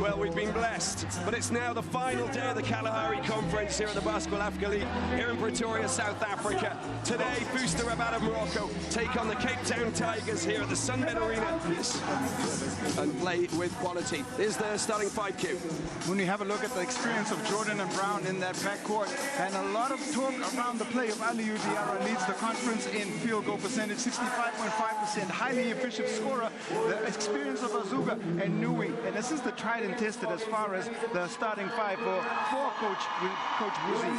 Well, we've been blessed, but it's now the final day of the Kalahari Conference here at the BAL-Africa League, here in Pretoria, South Africa. Today, FUS Rabat of Morocco take on the Cape Town Tigers here at the Sunbed Arena and play with quality. Here's the starting 5Q. When you have a look at the experience of Jordan and Brown in that backcourt, and a lot of talk around the play of Ahly leads the conference in field goal percentage, 65.5%, highly efficient scorer, the experience of Azuga and Nui, and this is the tried and tested as far as the starting five for Coach Buzi.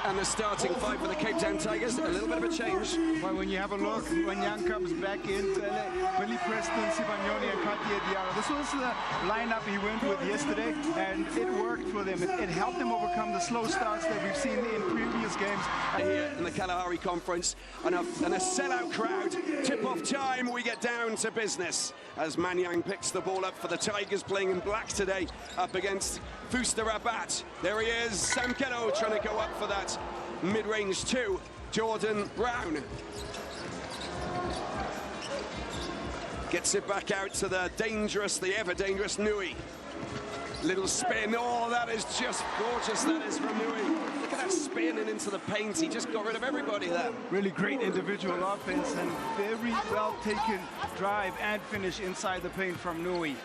And the starting five for the Cape Town Tigers, a little bit of a change. Well, when you have a look, when Young comes back in, Billy Preston, Sibanyoni, and Katia Diarra. This was the lineup he went with yesterday, and it worked for them. It helped them overcome the slow starts that we've seen in previous games. Here in the Kalahari Conference, and a sellout crowd. Tip-off time, we get down to business as Manyang picks the ball up for the Tigers, playing in black today, up against FUS Rabat. There he is, Samkelo trying to go up for that mid-range two, Jordan Brown. Gets it back out to the ever-dangerous Nui. Little spin, oh, that is just gorgeous, that is from Nui. Look at that spin and into the paint, he just got rid of everybody there. Really great individual offense and very well-taken drive and finish inside the paint from Nui.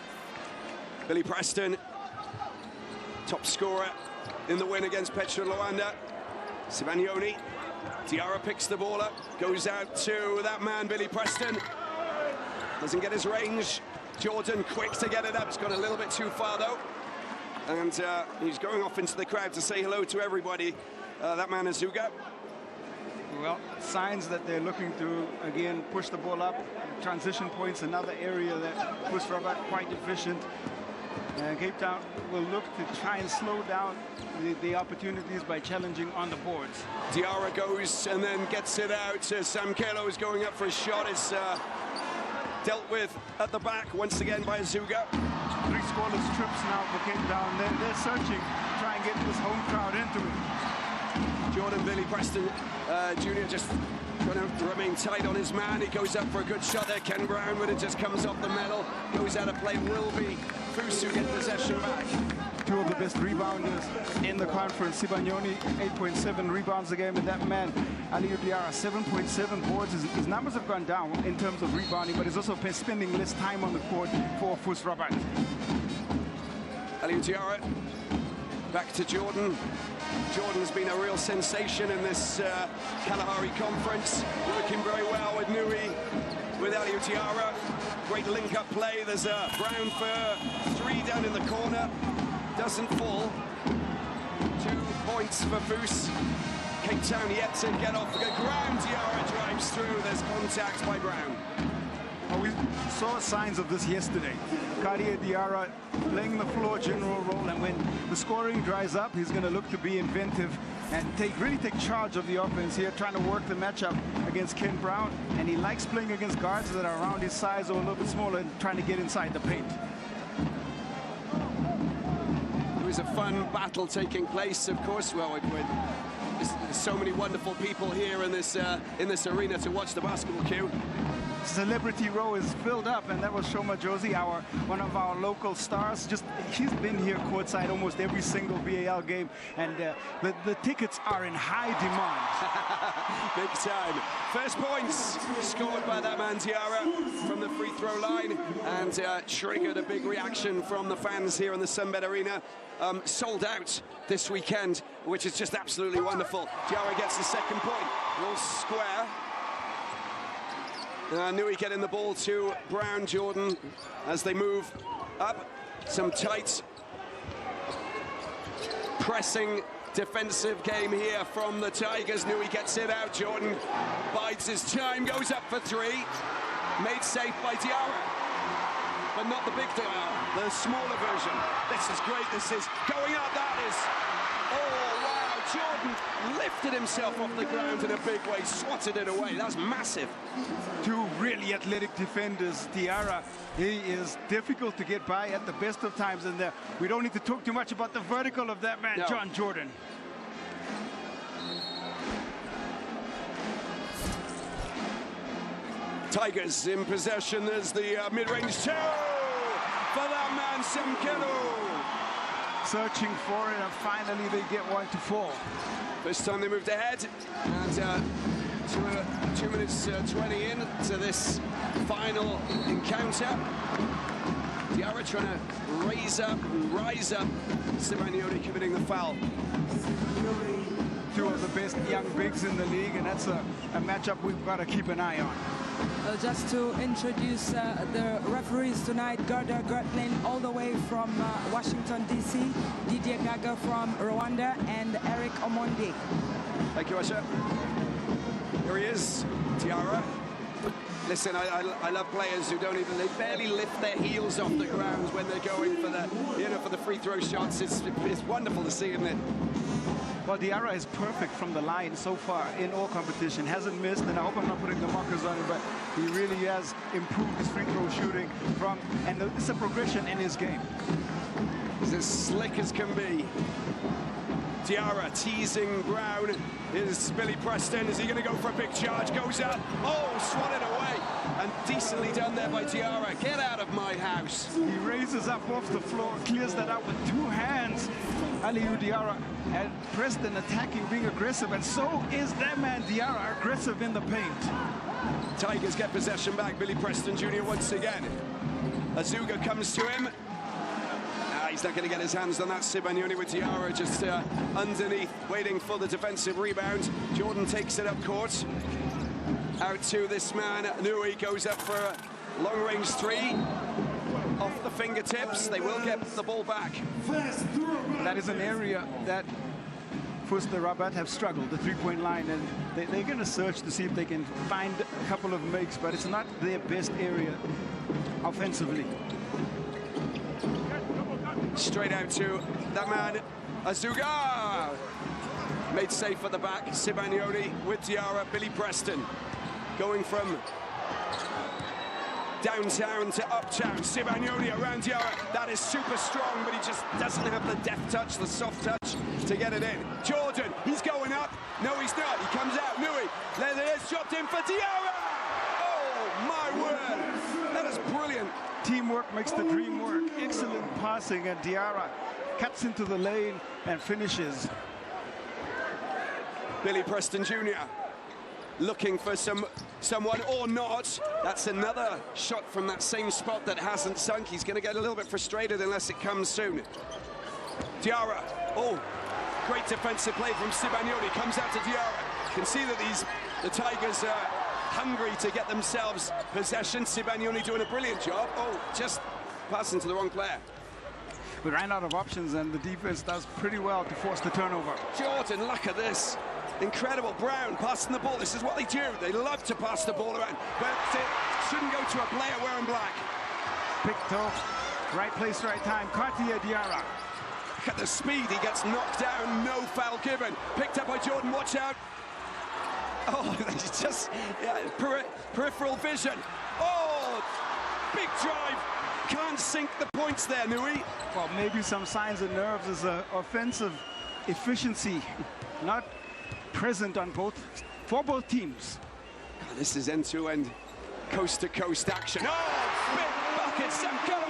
Billy Preston, top scorer in the win against Rwanda. Sibanyoni, Diarra picks the ball up, goes out to that man, Billy Preston. Doesn't get his range. Jordan quick to get it up. It's gone a little bit too far though. And he's going off into the crowd to say hello to everybody. That man is Azuga. Well, signs that they're looking to, again, push the ball up. Transition points, another area that FUS Rabat quite efficient. Cape Town will look to try and slow down the opportunities by challenging on the boards. Diarra goes and then gets it out. Samkelo is going up for a shot. It's dealt with at the back once again by Azuga. 3 scoreless trips now for Cape Town. They're searching to try and get this home crowd into it. Jordan Billy Preston Jr. just going to remain tight on his man. He goes up for a good shot there. Ken Brown, but it just comes off the metal. Goes out of play. Will be FUS who get possession back. 2 of the best rebounders in the conference. Sibanyoni, 8.7 rebounds a game, and that man, Ahly Diarra, 7.7 boards. His numbers have gone down in terms of rebounding, but he's also spending less time on the court for FUS Rabat. Ahly Diarra, back to Jordan. Jordan's been a real sensation in this Kalahari Conference, working very well with Nui, with Ahly Diarra. Great link-up play. There's a Brown for 3 down in the corner. Doesn't fall. 2 points for FUS. Cape Town yet to get off the ground. Diarra drives through. There's contact by Brown. Well, we saw signs of this yesterday. Katia Diarra playing the floor general role, and when the scoring dries up, he's going to look to be inventive and really take charge of the offense here, trying to work the matchup against Ken Brown. And he likes playing against guards that are around his size or a little bit smaller and trying to get inside the paint. It was a fun battle taking place, of course. Well, there's so many wonderful people here in this arena to watch the basketball queue. Celebrity row is filled up, and that was Shoma Josie, one of our local stars. He's been here courtside almost every single BAL game, and the tickets are in high demand. Big time. First points scored by that man Diarra from the free throw line, and triggered a big reaction from the fans here in the Sunbed Arena. Sold out this weekend, which is just absolutely wonderful. Diarra gets the second point. All square. Nui getting the ball to Brown, Jordan, as they move up. Some tight pressing defensive game here from the Tigers. Nui gets it out. Jordan bides his time, goes up for 3. Made safe by Diarra, but not the big Diarra, the smaller version. This is great. This is going up. That is, oh wow. Jordan lifted himself off the ground in a big way, swatted it away. That's massive. 2 really athletic defenders. Diarra, he is difficult to get by at the best of times, and we don't need to talk too much about the vertical of that man, no. John Jordan. Tigers in possession. There's the mid-range two. for that man, Samkelo. Searching for it, and finally they get one to fall. This time they moved ahead, and 2 minutes 20 in to this final encounter. Diarra trying to rise up. Simeone committing the foul. Two of the best young bigs in the league, and that's a matchup we've got to keep an eye on. Just to introduce the referees tonight, Garda Gertlin all the way from Washington, D.C., Didier Gaga from Rwanda, and Eric Omondi. Thank you, Asha. Here he is, Diarra. Listen, I love players who don't even, they barely lift their heels off the ground when they're going for the, for the free throw shots. It's wonderful to see, isn't it? Well, Diarra is perfect from the line so far in all competition. Hasn't missed, and I hope I'm not putting the markers on him, but he really has improved his free throw shooting and it's a progression in his game. He's as slick as can be. Diarra teasing Brown. Is Billy Preston. Is he going to go for a big charge? Goes up. Oh, swatted away. And decently done there by Diarra. Get out of my house. He raises up off the floor, clears that out with two hands. Aliou Diarra and Preston attacking, being aggressive, and so is that man Diarra aggressive in the paint. Tigers get possession back. Billy Preston Jr. once again. Azuga comes to him. He's not going to get his hands on that. Simeone with Diarra just underneath, waiting for the defensive rebound. Jordan takes it up court. Out to this man, Nui goes up for a long-range three. Off the fingertips, they will get the ball back. That is an area that FUS the Rabat have struggled, the three-point line, and they're going to search to see if they can find a couple of makes, but it's not their best area offensively. Straight out to that man, Azuga. Made safe at the back. Simeone with Diarra. Billy Preston going from downtown to uptown. Simeone around Diarra. That is super strong, but he just doesn't have the deft touch, the soft touch to get it in. Jordan, he's going up. No, he's not. He comes out. Nui. There it is. Dropped in for Diarra. Oh, my word. That is brilliant. Teamwork makes the dream work. Excellent passing, and Diarra cuts into the lane and finishes. Billy Preston Jr. looking for someone or not. That's another shot from that same spot that hasn't sunk. He's going to get a little bit frustrated unless it comes soon. Diarra. Oh, great defensive play from Simeone. Comes out to Diarra. Can see that the Tigers are hungry to get themselves possession. Simeone doing a brilliant job. Oh, just passing to the wrong player. We ran out of options, and the defense does pretty well to force the turnover. Jordan, look at this. Incredible. Brown passing the ball. This is what they do. They love to pass the ball around, but it shouldn't go to a player wearing black. Picked off. Right place, right time. Cartier Diarra. Look at the speed. He gets knocked down. No foul given. Picked up by Jordan. Watch out. Oh, it's just peripheral vision. Oh, big drive. Can't sink the points there, Nui. Well, maybe some signs of nerves as offensive efficiency not present on for both teams. God, this is end-to-end, coast-to-coast action. Oh, big bucket, Samkelo!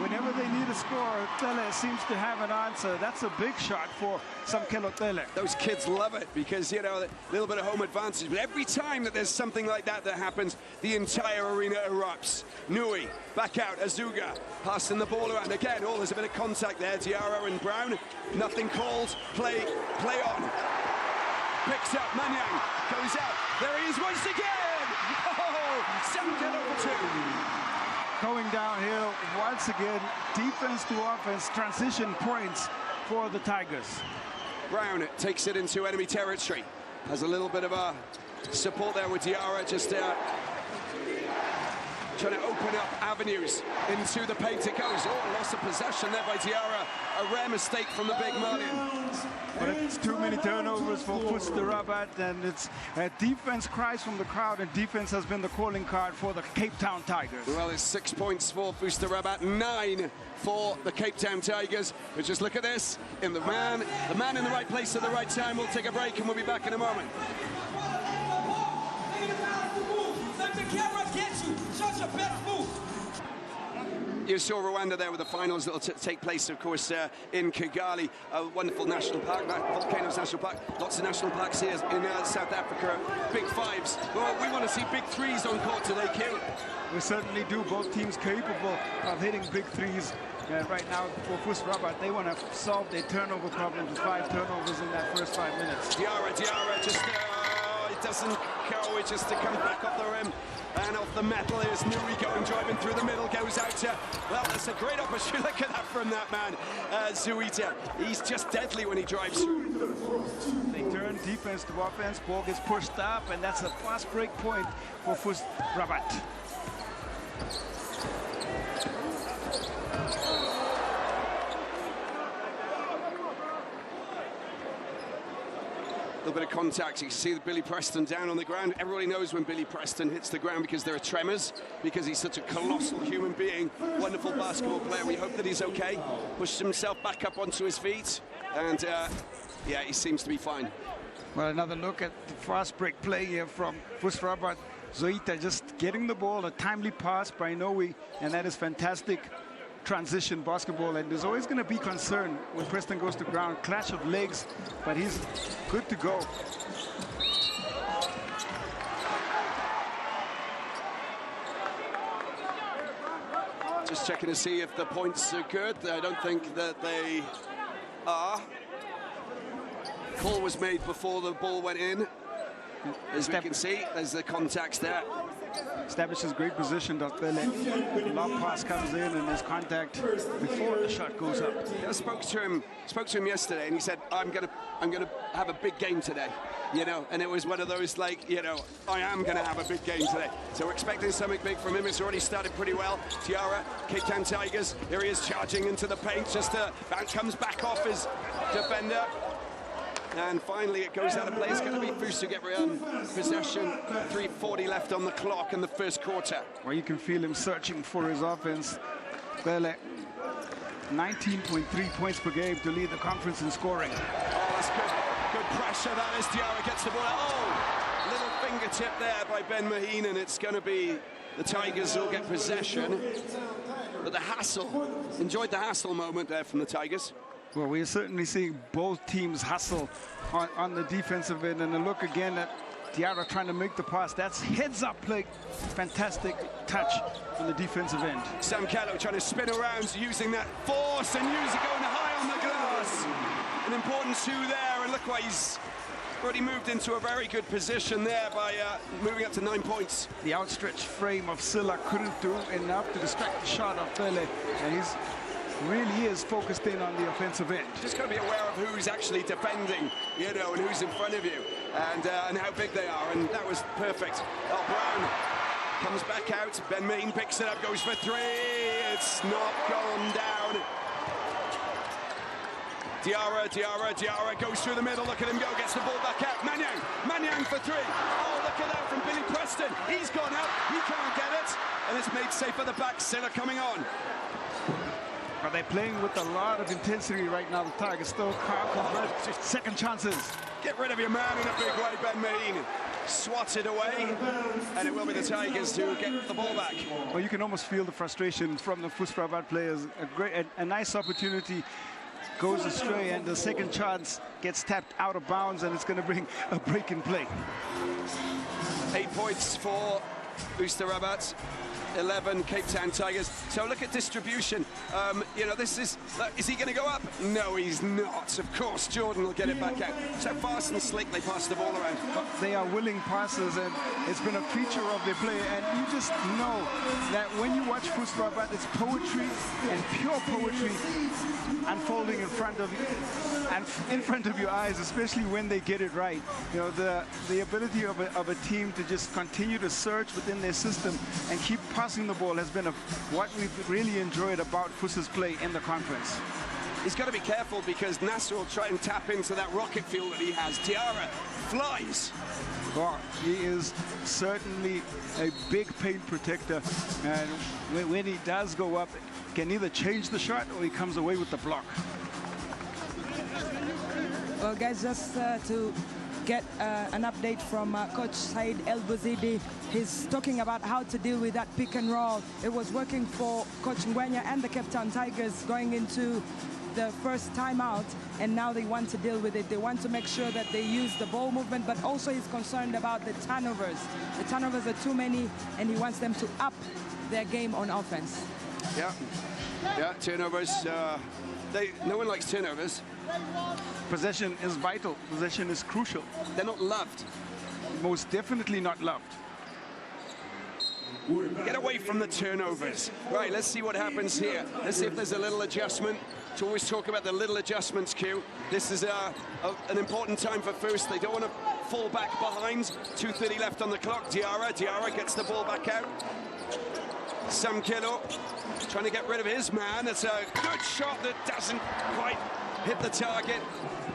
Whenever they need a score, Tele seems to have an answer. That's a big shot for Samkelo Tele. Those kids love it because, you know, a little bit of home advantage. But every time that there's something like that happens, the entire arena erupts. Nui, back out, Azuga, passing the ball around. Again, oh, there's a bit of contact there. Diarra and Brown, nothing called. Play on. Picks up, Manyang, goes out. There he is once again! Oh, Samkelo for two. Going downhill once again, defense to offense, transition points for the Tigers. Brown takes it into enemy territory. Has a little bit of a support there with Diarra, just trying to open up avenues into the paint. It goes. Oh, loss of possession there by Diarra. A rare mistake from the big Malian. But it's too many turnovers for FUS the Rabat, and it's defense cries from the crowd, and defense has been the calling card for the Cape Town Tigers. Well, it's 6 points for FUS the Rabat, 9 for the Cape Town Tigers. But just look at this, in the man in the right place at the right time. We'll take a break and we'll be back in a moment. Let the camera get you. Show your best move. You saw Rwanda there with the finals that will take place, of course, in Kigali, a wonderful national park, Volcanoes National Park. Lots of national parks here in South Africa. Big fives. Well, we want to see big threes on court today, Q. We certainly do. Both teams capable of hitting big threes. Right now, for FUS Rabat, they want to solve their turnover problems with 5 turnovers in that first 5 minutes. Diarra just, it doesn't go, it just to come back off the rim. And off the metal is Nui going, driving through the middle, goes out to, well, that's a great opportunity. Look at that from that man, Zuita. He's just deadly when he drives through. They turn defense to offense, ball gets pushed up, and that's a fast break point for FUS Rabat. A little bit of contact. You can see Billy Preston down on the ground. Everybody knows when Billy Preston hits the ground because there are tremors, because he's such a colossal human being, wonderful basketball player. We hope that he's okay. Pushed himself back up onto his feet, and yeah, he seems to be fine. Well, another look at the fast break play here from FUS Rabat. Zoita just getting the ball, a timely pass by Noe, and that is fantastic transition basketball. And there's always going to be concern when Preston goes to ground, clash of legs, but he's good to go. Just checking to see if the points are good. I don't think that they are. Call was made before the ball went in. As we can see, there's the contacts there. Establishes great position, Dr. Lob pass comes in and there's contact before the shot goes up. I spoke to him yesterday, and he said, I'm gonna have a big game today, you know. And it was one of those, like, you know, I am gonna have a big game today. So we're expecting something big from him. It's already started pretty well. Diarra, Cape Town Tigers. Here he is charging into the paint. Just comes back off his defender. And finally, it goes out of play. It's going to be FUS to get possession. 3:40 left on the clock in the first quarter. Well, you can feel him searching for his offense. Bele, 19.3 points per game to lead the conference in scoring. Oh, that's good pressure. That is. Diarra gets the ball. Oh, little fingertip there by Ben Maheen, and it's going to be the Tigers who'll get possession. But the hassle, enjoyed the hassle moment there from the Tigers. Well, we're certainly seeing both teams hustle on the defensive end. And a look again at Diarra trying to make the pass. That's heads-up play. Fantastic touch on the defensive end. Sam Callow trying to spin around, using that force and going high on the glass. An important 2 there, and look why he's already moved into a very good position there by moving up to 9 points. The outstretched frame of Silla couldn't do enough to distract the shot of Bele, and he's really is focused in on the offensive end. Just got to be aware of who's actually defending, you know, and who's in front of you, and how big they are, and that was perfect. Oh, Brown comes back out. Ben Maheen picks it up, goes for 3. It's not gone down. Diarra goes through the middle. Look at him go, gets the ball back out. Manyang for 3. Oh, look at that from Billy Preston. He's gone out, he can't get it, and it's made safe at the back. Silla coming on. But they're playing with a lot of intensity right now. The Tigers still can't convert second chances. Get rid of your man in a big way, Ben Maheen. Swatted away, and it will be the Tigers who get the ball back. Well, you can almost feel the frustration from the FUS Rabat players. A nice opportunity goes astray, and the second chance gets tapped out of bounds, and it's going to bring a break in play. 8 points for FUS Rabat. 11 Cape Town Tigers. So look at distribution. You know, this is he going to go up? No, he's not. Of course, Jordan will get it back out. So fast and slick, they pass the ball around. They are willing passes, and it's been a feature of their play. And you just know that when you watch FUS Rabat, it's poetry and pure poetry unfolding in front of you, and in front of your eyes, especially when they get it right. You know, the ability of a team to just continue to search within their system and keep passing the ball has been what we've really enjoyed about FUS's play in the conference. He's got to be careful because Nasser will try and tap into that rocket fuel that he has. Diarra flies. Well, he is certainly a big paint protector, and when he does go up, can either change the shot or he comes away with the block. Well, guys, just to get an update from Coach Said El Bouzidi. He's talking about how to deal with that pick and roll. It was working for Coach Ngwenya and the Cape Town Tigers going into the first timeout, and now they want to deal with it. They want to make sure that they use the ball movement, but also he's concerned about the turnovers. The turnovers are too many, and he wants them to up their game on offense. Yeah, turnovers. No one likes turnovers. Possession is vital. Possession is crucial. They're not loved. Most definitely not loved. Get away from the turnovers. Right, let's see what happens here. Let's see if there's a little adjustment. To always talk about the little adjustments, Q. This is an important time for FUS. They don't want to fall back behind. 2:30 left on the clock. Diarra gets the ball back out. Samkelo trying to get rid of his man. It's a good shot that doesn't quite hit the target.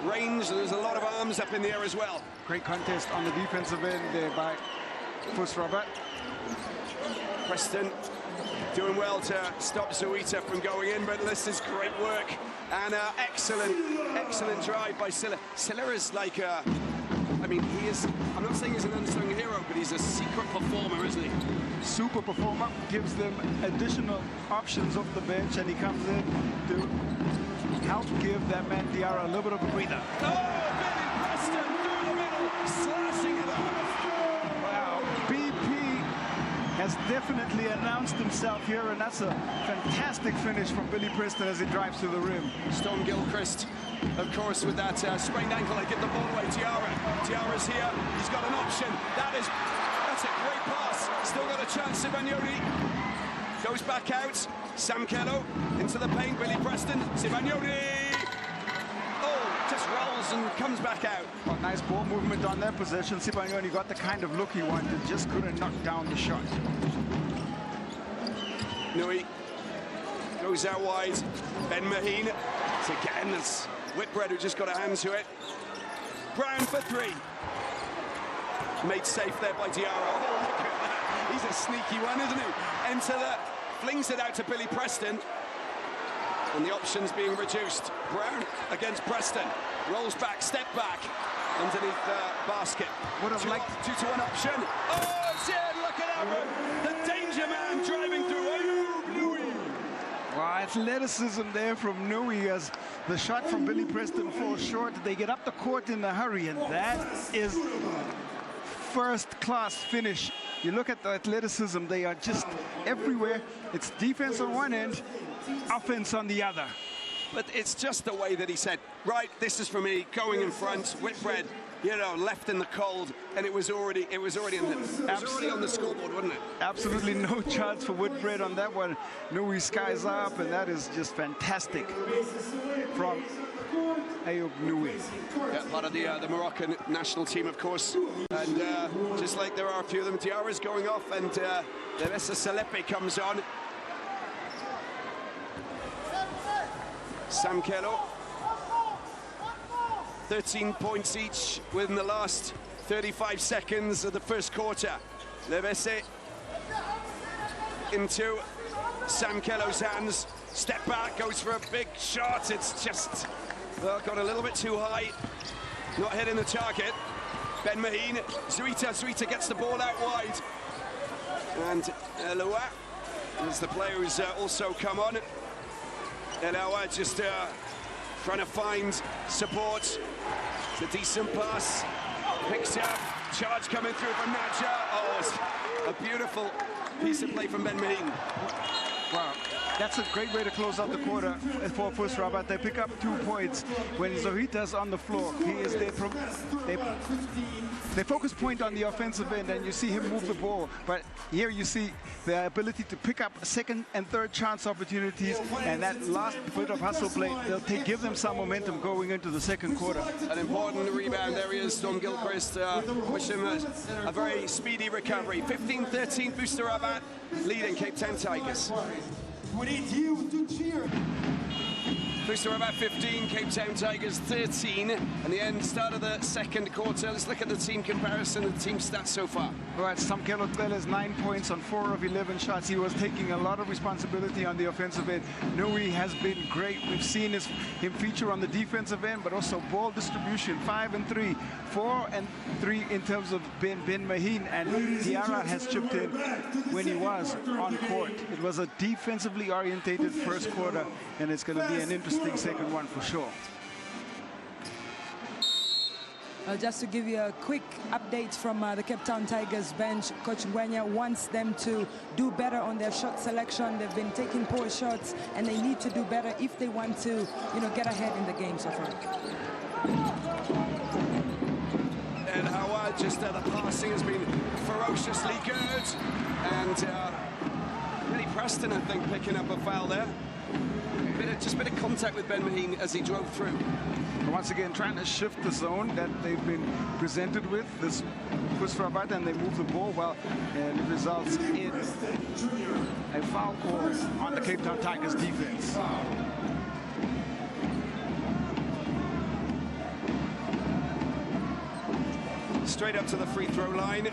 Range, there's a lot of arms up in the air as well. Great contest on the defensive end there by FUS Rabat. Preston doing well to stop Zuita from going in, but this is great work. And excellent drive by Silla. Silla is like I mean, he is, I'm not saying he's an unsung hero, but he's a secret performer, isn't he? Super performer, gives them additional options off the bench, and he comes in to help give that man Diarra a little bit of a breather. Oh, Billy Preston through the middle, slashing it off. Wow, BP has definitely announced himself here, and that's a fantastic finish from Billy Preston as he drives to the rim. Storm Gilchrist, of course, with that sprained ankle. They give the ball away. Diarra's here. He's got an option. That's a great pass. Still got a chance. Sibagnoni goes back out. Samkelo into the paint. Billy Preston. Sibagnoni. Oh, just rolls and comes back out. Oh, nice ball movement on that possession. Sibagnoni got the kind of look he wanted, just couldn't knock down the shot. Nui goes out wide. Ben Maheen. It's again, it's Whitbread who just got a hand to it. Brown for three. Made safe there by Diarra. Oh, look at that. He's a sneaky one, isn't he? Flings it out to Billy Preston. And the options being reduced. Brown against Preston. Rolls back, step back. Underneath the basket. Would have liked 2-to-1 option. Oh, it's in. Look at that one. The danger man driving through. Wow, athleticism there from Nui as the shot from Billy Preston falls short. They get up the court in a hurry, and that is first-class finish. You look at the athleticism, they are just everywhere. It's defense on one end, offense on the other. But it's just the way that he said, right, this is for me, going in front, Whitbread, you know, left in the cold, and it was already on the scoreboard, wasn't it? Absolutely no chance for Whitbread on that one. Nui skies up, and that is just fantastic from Ayoub Nui. Yeah, part of the Moroccan national team, of course. And just like there are a few of them, Diarra's going off, and Levessa Salepe comes on. Samkelo, 13 points each within the last 35 seconds of the first quarter. Levesse into Samkelo's hands. Step back, goes for a big shot. It's just, well, got a little bit too high. Not hitting the target. Ben Maheen, Zuita gets the ball out wide. And Eloa is the player who's also come on. Eloa just trying to find support. It's a decent pass. Picks up. Charge coming through from Naja. Oh, it's a beautiful piece of play from Ben Maheen. Wow, that's a great way to close out the quarter for FUS Rabat. They pick up 2 points when Zohita's on the floor. He is their focus point on the offensive end, and you see him move the ball. But here you see the ability to pick up second and third chance opportunities, and that last bit of hustle play, give them some momentum going into the second quarter. An important rebound. There he is, Storm Gilchrist. Wish him a very speedy recovery. 15-13, FUS Rabat leading Cape Town Tigers. We need you to cheer. FUS Rabat 15, Cape Town Tigers 13, and the start of the second quarter. Let's look at the team comparison and the team stats so far. Right, Samkelo Tleles 9 points on 4 of 11 shots. He was taking a lot of responsibility on the offensive end. Nui has been great. We've seen him feature on the defensive end, but also ball distribution, 5 and 3, 4 and 3 in terms of Ben Maheen, and Diarra has chipped in when he was on court. It was a defensively orientated first quarter, and it's going to be an interesting second one for sure. Just to give you a quick update from the Cape Town Tigers bench, Coach Ngwenya wants them to do better on their shot selection. They've been taking poor shots, and they need to do better if they want to, get ahead in the game so far. And Howard, just the passing has been ferociously good, and Billy Preston, I think, picking up a foul there. Just a bit of contact with Ben Maheen as he drove through. Once again, trying to shift the zone that they've been presented with, this FUS Rabat, and they move the ball well, and it results in a foul call on the Cape Town Tigers defense. Straight up to the free throw line,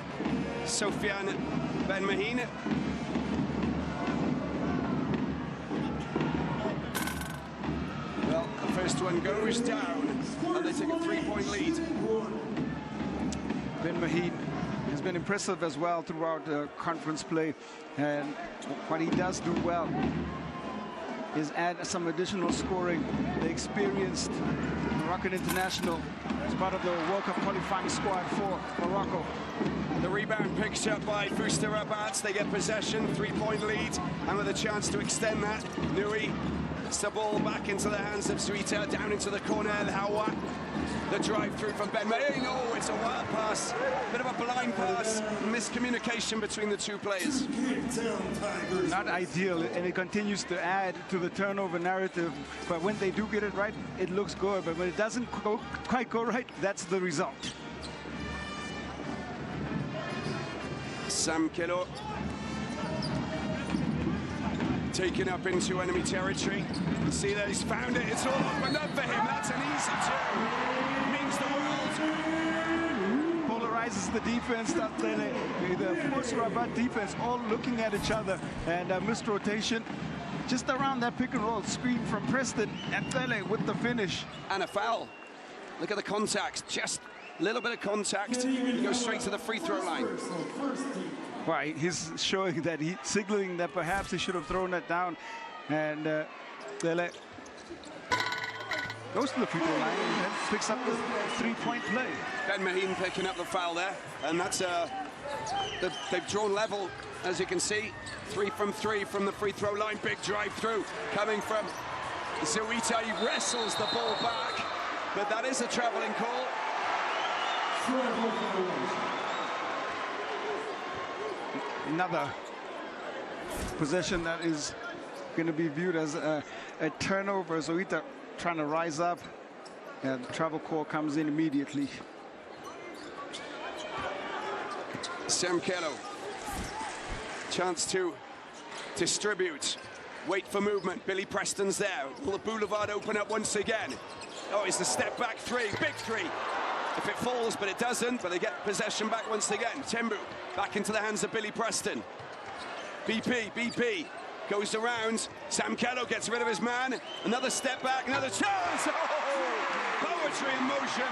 Sofiane Ben Maheen. Well, the first one goes down, and they take a 3-point lead. Ben Maheen has been impressive as well throughout conference play, and what he does do well is add some additional scoring. The experienced Moroccan international as part of the World Cup qualifying squad for Morocco. The rebound picked up by FUS Rabat. They get possession, 3-point lead, and with a chance to extend that, Nui gets the ball back into the hands of Zuita, down into the corner, and Hawa. The drive through from Ben Maheen. Oh, it's a wild pass, bit of a blind pass, miscommunication between the two players. Not ideal, and it continues to add to the turnover narrative, but when they do get it right, it looks good, but when it doesn't quite go right, that's the result. Samkelo taken up into enemy territory. You see that he's found it. It's all opened up for him. That's an easy two. Means the world. Polarizes the defense. The FUS Rabat defense all looking at each other, and missed rotation just around that pick and roll. Screen from Preston, and Tele with the finish. And a foul. Look at the contact. Just a little bit of contact. He goes straight to the free throw line. Right, he's showing that signaling that perhaps he should have thrown that down, and Tele goes to the free throw line and then picks up the 3-point play. Ben Maheen picking up the foul there, and that's they've drawn level, as you can see. 3 from 3 from the free throw line. Big drive through coming from Zuita. He wrestles the ball back, but that is a traveling call. Another possession that is going to be viewed as a turnover. Zuita trying to rise up, and the travel call comes in immediately. Samkelo, chance to distribute, wait for movement. Billy Preston's there. Will the boulevard open up once again? Oh, it's the step back 3, big 3. If it falls, but it doesn't, but they get possession back once again. Tembu back into the hands of Billy Preston. BP goes around. Samkelo gets rid of his man. Another step back, another chance. Oh, poetry in motion.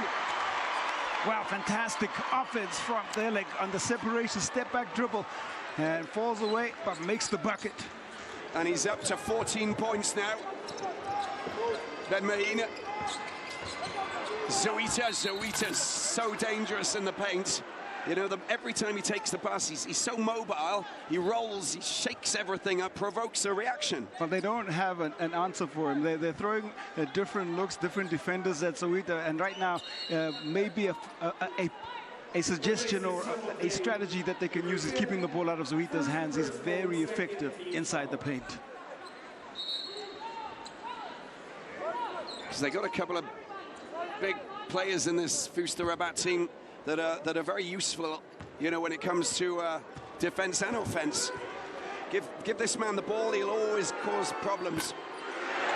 Wow, fantastic offense from Tele on the separation, step back dribble, and falls away, but makes the bucket. And he's up to 14 points now. Ben Maheen. Zuita's so dangerous in the paint. You know, every time he takes the pass, he's so mobile. He rolls, he shakes everything up, provokes a reaction. But they don't have an answer for him. They're throwing different looks, different defenders at Zuita, and right now, maybe a suggestion or a strategy that they can use is keeping the ball out of Zuita's hands. He's very effective inside the paint. Because they got a couple of big players in this FUS Rabat team that are very useful, you know, when it comes to defense and offense. Give this man the ball, he'll always cause problems.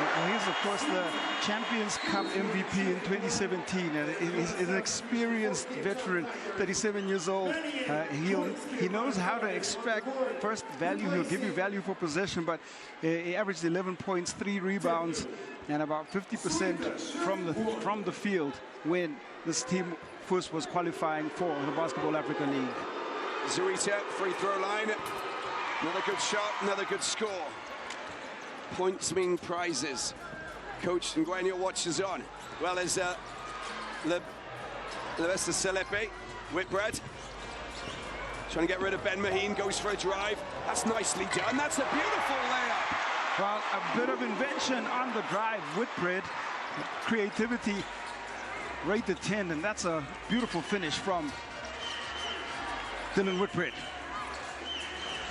He's, of course, the Champions Cup MVP in 2017, and he's an experienced veteran, 37 years old. He knows how to extract first value. He'll give you value for possession, but he averaged 11 points, 3 rebounds, and about 50% from the field when this team FUS was qualifying for the Basketball Africa League. Zuita, free throw line. Another good shot, another good score. Points mean prizes. Coach Ngwenya watches on. Well, as Levesta Selepe, Whitbread, trying to get rid of Ben Maheen, goes for a drive. That's nicely done. That's a beautiful layup. Well, a bit of invention on the drive. Whitbread, creativity, rated 10, and that's a beautiful finish from Dylan Whitbread.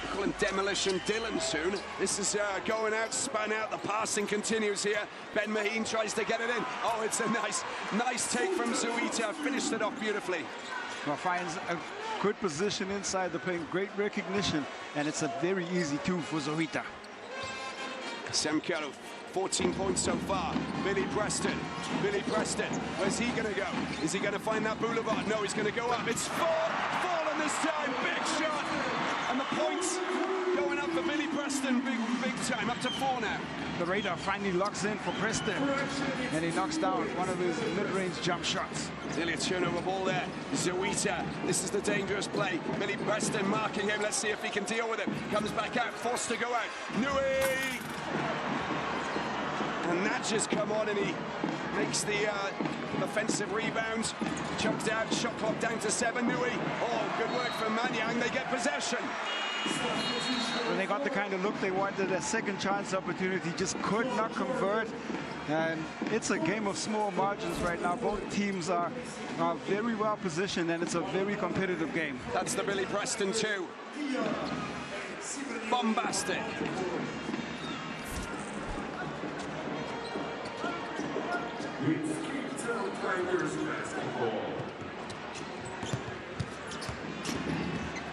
We call him Demolition Dylan soon. This is going out, spun out. The passing continues here. Ben Maheen tries to get it in. Oh, it's a nice take from Zuita. Finished it off beautifully. Well, finds a good position inside the paint. Great recognition, and it's a very easy two for Zuita. Semkelo, 14 points so far. Billy Preston, where's he gonna go? Is he gonna find that boulevard? No, he's gonna go up. It's fallen this time, big shot. And the points going up for Billy Preston, big time, up to 4 now. The radar finally locks in for Preston, and he knocks down one of his mid-range jump shots. Nearly a turnover ball there. Zuita, this is the dangerous play. Billy Preston marking him. Let's see if he can deal with it. Comes back out, forced to go out. Nui! And Nadja's come on and he makes the offensive rebound. Chucked out, shot clock down to 7. Nui. Oh, good work from Manyang. They get possession. When they got the kind of look they wanted, a second chance opportunity, just could not convert. And it's a game of small margins right now. Both teams are very well positioned, and it's a very competitive game. That's the Billy Preston 2. Bombastic.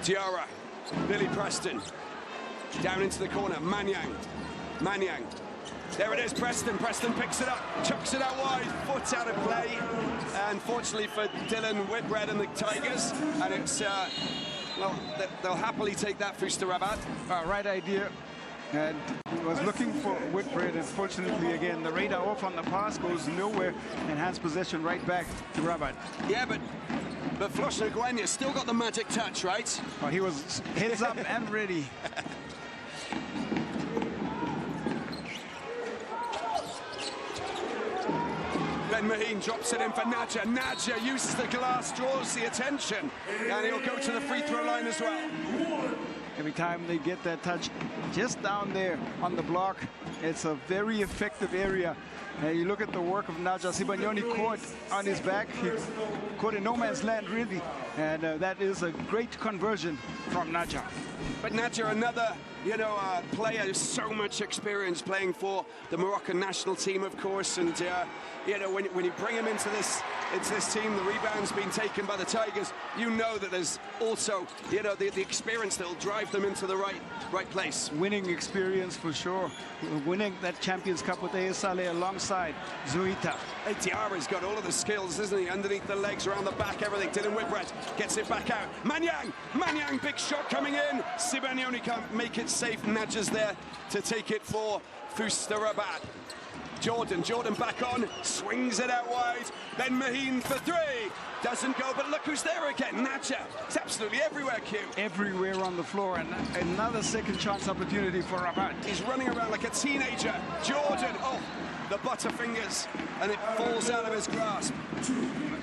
Diarra, Billy Preston, down into the corner, Manyang. There it is, Preston picks it up, chucks it out wide, foot out of play. Unfortunately for Dylan Whitbread and the Tigers, and it's, well, they'll happily take that FUS to Rabat. Right idea, and was looking for Whitbread. Unfortunately, again, the radar off on the pass goes nowhere, and hands possession right back to Rabat. Yeah, but Flosh Ngwenya still got the magic touch, right? Oh, he was heads up and ready. Ben Maheen drops it in for Nadja. Nadja uses the glass, draws the attention, and he'll go to the free throw line as well. Every time they get that touch just down there on the block, it's a very effective area. You look at the work of Nadja. Sibanyoni caught on his back. He caught in no man's land, really. And that is a great conversion from Nadja. But Nadja, another, player with so much experience playing for the Moroccan national team, of course. And, when you bring him into this team, the rebound's been taken by the Tigers. You know that there's also, the experience that will drive them into the right place. Winning experience for sure. Winning that Champions Cup with ASLA alongside Zuita. Hey, Diarra's got all of the skills, isn't he? Underneath the legs, around the back, everything. Dylan Whitbread gets it back out. Manyang, big shot coming in. Sibanyoni can't make it safe. Nadja's there to take it for FUS to Rabat. Jordan back on, swings it out wide. Ben Maheen for 3. Doesn't go, but look who's there again. Nadja. It's absolutely everywhere, Q. Everywhere on the floor, and another second chance opportunity for Rabat. He's running around like a teenager. Jordan, oh, the butterfingers, and it falls out of his grasp.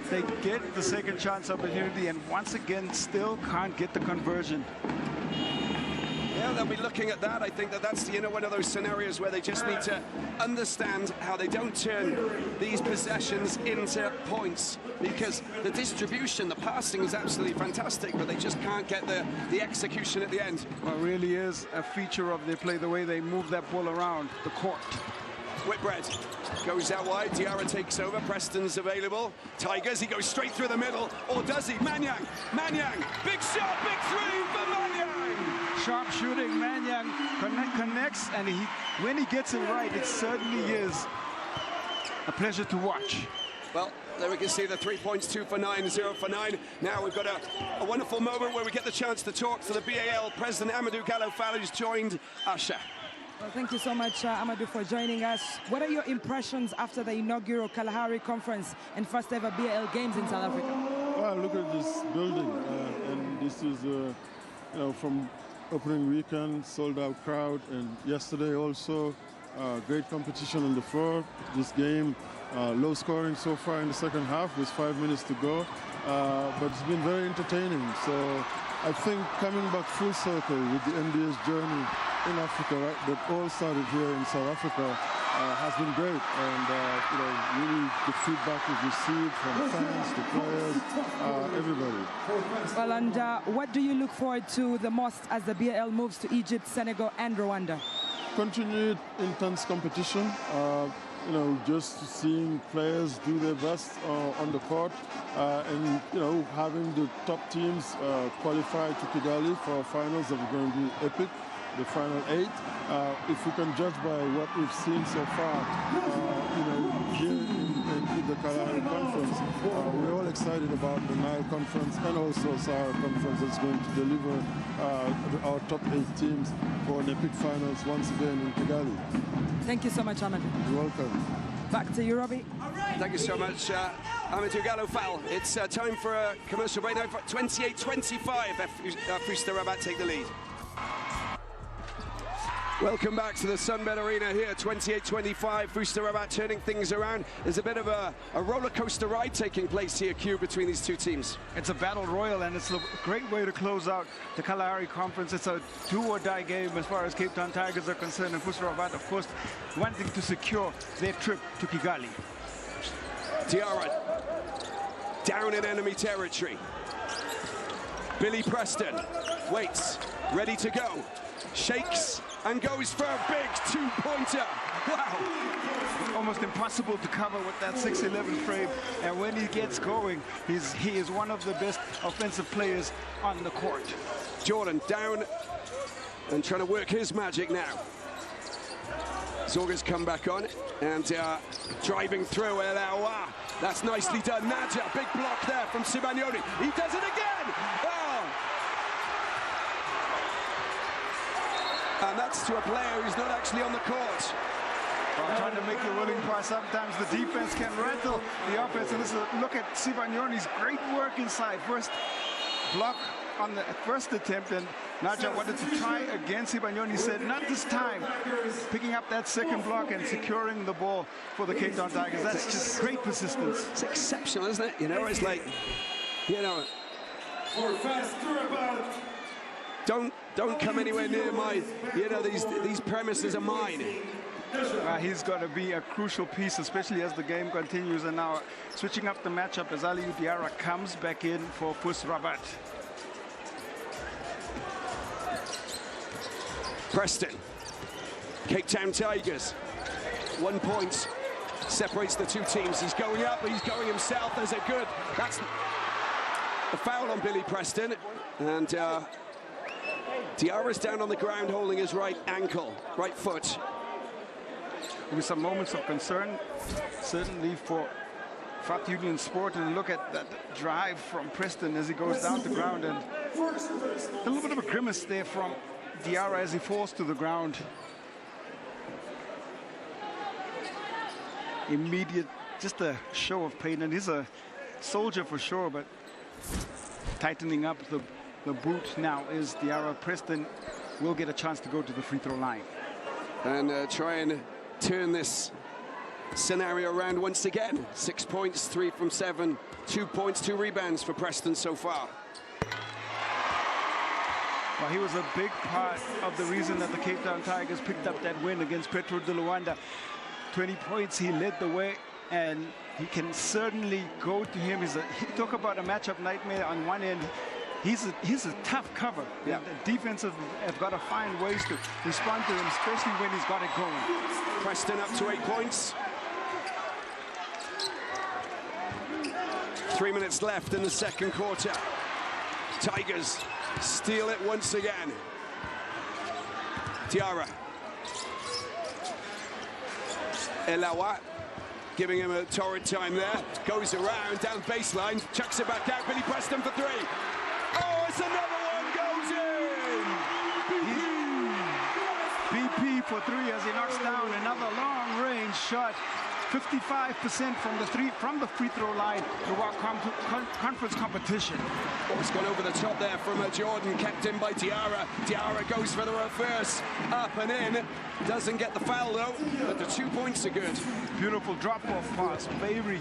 They get the second chance opportunity, and once again, still can't get the conversion. Yeah, they'll be looking at that. I think that's one of those scenarios where they just need to understand how they don't turn these possessions into points, because the distribution, the passing is absolutely fantastic, but they just can't get the execution at the end. Well, it really is a feature of their play, the way they move that ball around the court. Whitbread goes out wide. Diarra takes over. Preston's available. Tigers, he goes straight through the middle. Or does he? Manyang. Big shot, big 3 for Manyang. sharp shooting. Manyang connects, and when he gets it right, it certainly is a pleasure to watch. Well, there we can see the 3 points, 2 for 9, 0 for 9. Now we've got a wonderful moment where we get the chance to talk to the BAL president, Amadou Gallo-Fall, who's joined Usher. Well, thank you so much, Amadou, for joining us. What are your impressions after the inaugural Kalahari Conference and first ever BAL Games in South Africa? Well, look at this building, and this is, you know, from opening weekend, sold-out crowd, and yesterday also, great competition on the floor. This game, low scoring so far in the second half with 5 minutes to go, but it's been very entertaining. So I think coming back full circle with the NBA's journey in Africa, right, that all started here in South Africa, has been great. And you know, really the feedback we've received from fans, the players, everybody. Well, and what do you look forward to the most as the BAL moves to Egypt, Senegal, and Rwanda? Continued intense competition. You know, just seeing players do their best on the court, and you know, having the top teams qualify to Kigali for our finals that are going to be epic, the final 8. If we can judge by what we've seen so far, you know, here in the Kalahari Conference, we're all excited about the Nile Conference and also Sahara Conference that's going to deliver our top 8 teams for an epic finals once again in Kigali. Thank you so much, Amadou. You're welcome. Back to you, Robbie. Thank you so much, Amadou Gallo-Fall. It's time for a commercial break now. 28-25, FUS Rabat take the lead. Welcome back to the Sunbed Arena here, 28-25, FUS Rabat turning things around. There's a bit of a roller coaster ride taking place here, Q, between these two teams. It's a battle royal, and it's a great way to close out the Kalahari Conference. It's a do-or-die game as far as Cape Town Tigers are concerned, and FUS Rabat, of course, wanting to secure their trip to Kigali. Diarra down in enemy territory. Billy Preston waits, ready to go, shakes, and goes for a big two-pointer. Wow. Almost impossible to cover with that 6'11" frame. And when he gets going, he is one of the best offensive players on the court. Jordan down and trying to work his magic now. Zorga's come back on and driving through El Awa. That's nicely done. Naja, big block there from Sibagnoni. He does it again. Oh. And that's to a player who's not actually on the court. Well, trying to make a willing pass, sometimes the defense can rattle the offense. And this is a look at Sibagnoni's great work inside. First block on the first attempt, and Naja wanted to try again. Sibagnoni said, not this time. Picking up that second block and securing the ball for the Cape Town Tigers. That's just great persistence. It's exceptional, isn't it? You know, it's like, you know, don't come anywhere near my, you know, these premises are mine. He's got to be a crucial piece, especially as the game continues. And now switching up the matchup as Ahly Diarra comes back in for FUS Rabat. Preston, Cape Town Tigers, 1 point separates the two teams. He's going up, he's going himself. There's a good, that's a foul on Billy Preston. And Diarra's down on the ground holding his right ankle, right foot. With some moments of concern, certainly for FAT Union Sport, and look at that drive from Preston as he goes down to the ground, and a little bit of a grimace there from Diarra as he falls to the ground. Immediate, just a show of pain, and he's a soldier for sure, but tightening up the boot now is Diarra. Preston will get a chance to go to the free throw line. And try and turn this scenario around once again. 6 points, 3 from 7, 2 points, 2 rebounds for Preston so far. Well, he was a big part of the reason that the Cape Town Tigers picked up that win against Petro de Luanda. 20 points, he led the way, and he can certainly go to him. He talk about a matchup nightmare on one end. He's a tough cover. Yeah. The defense have got to find ways to respond to him, especially when he's got it going. Preston up to 8 points. 3 minutes left in the second quarter. Tigers steal it once again. Diarra. Elawa giving him a torrid time there. Goes around, down baseline, chucks it back out. Billy Preston for three. Oh, it's another one, goes in! BP for three as he knocks down another long-range shot. 55% from the free throw line throughout conference competition. Oh, it's gone over the top there from Jordan, kept in by Diarra. Diarra goes for the reverse, up and in. Doesn't get the foul though, but the 2 points are good. Beautiful drop-off pass. Bayri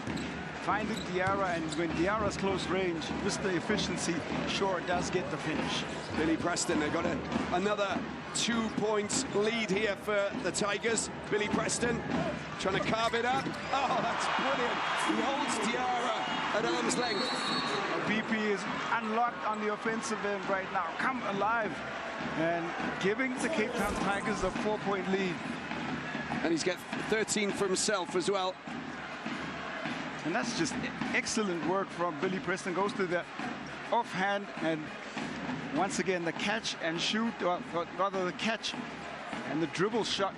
finding Diarra, and when Diarra's close range, with the efficiency, sure does get the finish. Billy Preston, they've got another 2 points lead here for the Tigers. Billy Preston trying to carve it up. Oh, that's brilliant. He holds Diarra at arm's length. BP is unlocked on the offensive end right now. Come alive, and giving the Cape Town Tigers a 4-point lead. And he's got 13 for himself as well. And that's just excellent work from Billy Preston. Goes to the offhand, and once again the catch and shoot, or rather the catch and the dribble shot,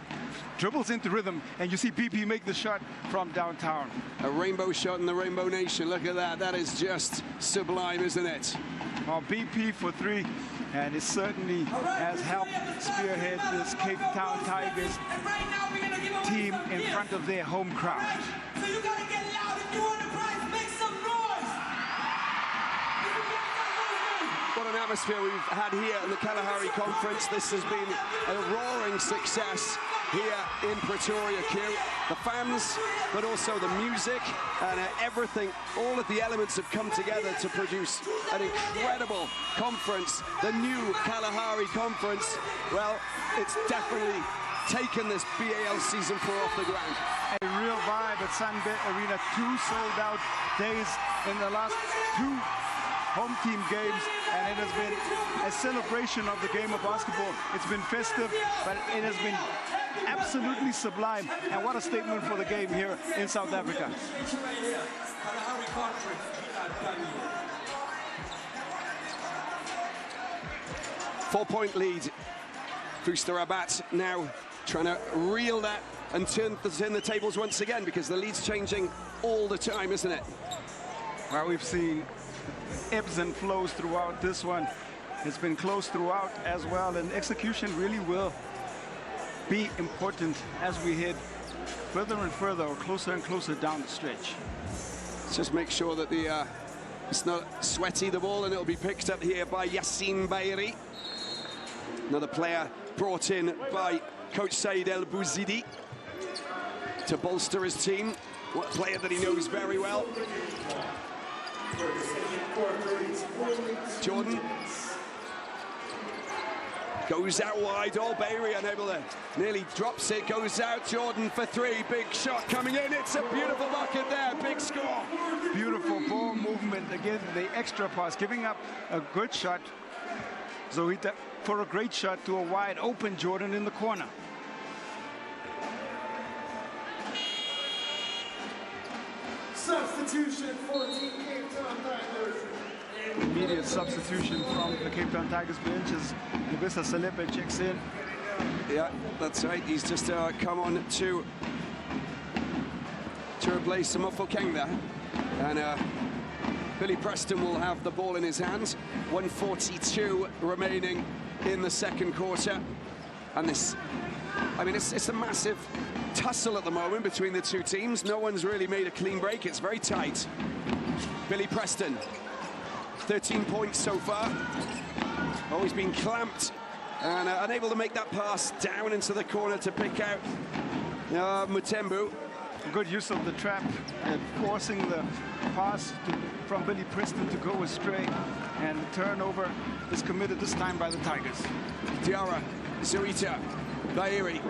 dribbles into rhythm, and you see BP make the shot from downtown. A rainbow shot in the Rainbow Nation. Look at that. That is just sublime, isn't it? Well, BP for three, and it certainly has helped spearhead this Cape Town Tigers team in front of their home crowd. So you gotta get loud if you want the prize. Make some noise. What an atmosphere we've had here in the Kalahari Conference. This has been a roaring success here in Pretoria, Q. The fans, but also the music and everything, all of the elements have come together to produce an incredible conference. The new Kalahari Conference, well, it's definitely taken this BAL Season 4 off the ground. A real vibe at Sunbet Arena. 2 sold-out days in the last 2 home team games, and it has been a celebration of the game of basketball. It's been festive, but it has been absolutely sublime. And what a statement for the game here in South Africa. 4-point lead. FUS Rabat now trying to reel that and turn the tables once again, because the lead's changing all the time, isn't it? Well, we've seen ebbs and flows throughout this one. It's been close throughout as well, and execution really will be important as we head further and further, or closer and closer down the stretch. Let's just make sure that it's not sweaty, the ball, and it'll be picked up here by Yassine Bayri. Another player brought in by Coach Said El Bouzidi to bolster his team. What player that he knows very well. Jordan goes out wide. Oh, Bayri unable to, nearly drops it, goes out. Jordan for three, big shot coming in. It's a beautiful bucket there, big score. Beautiful ball movement, again, the extra pass, giving up a good shot. Zohita for a great shot to a wide open Jordan in the corner. Substitution for Team Cape Town Tigers. Immediate substitution from the Cape Town Tigers bench as Nebisa Selepe checks in. Yeah, that's right. He's just come on to replace Samofo Keng there. And Billy Preston will have the ball in his hands. 1:42 remaining in the second quarter. And this, I mean, it's a massive tussle at the moment between the two teams. No one's really made a clean break. It's very tight. Billy Preston, 13 points so far. Always been clamped and unable to make that pass down into the corner to pick out Mutembu. Good use of the trap and forcing the pass from Billy Preston to go astray, and the turnover is committed this time by the Tigers. Diarra, Zohita, Bayri.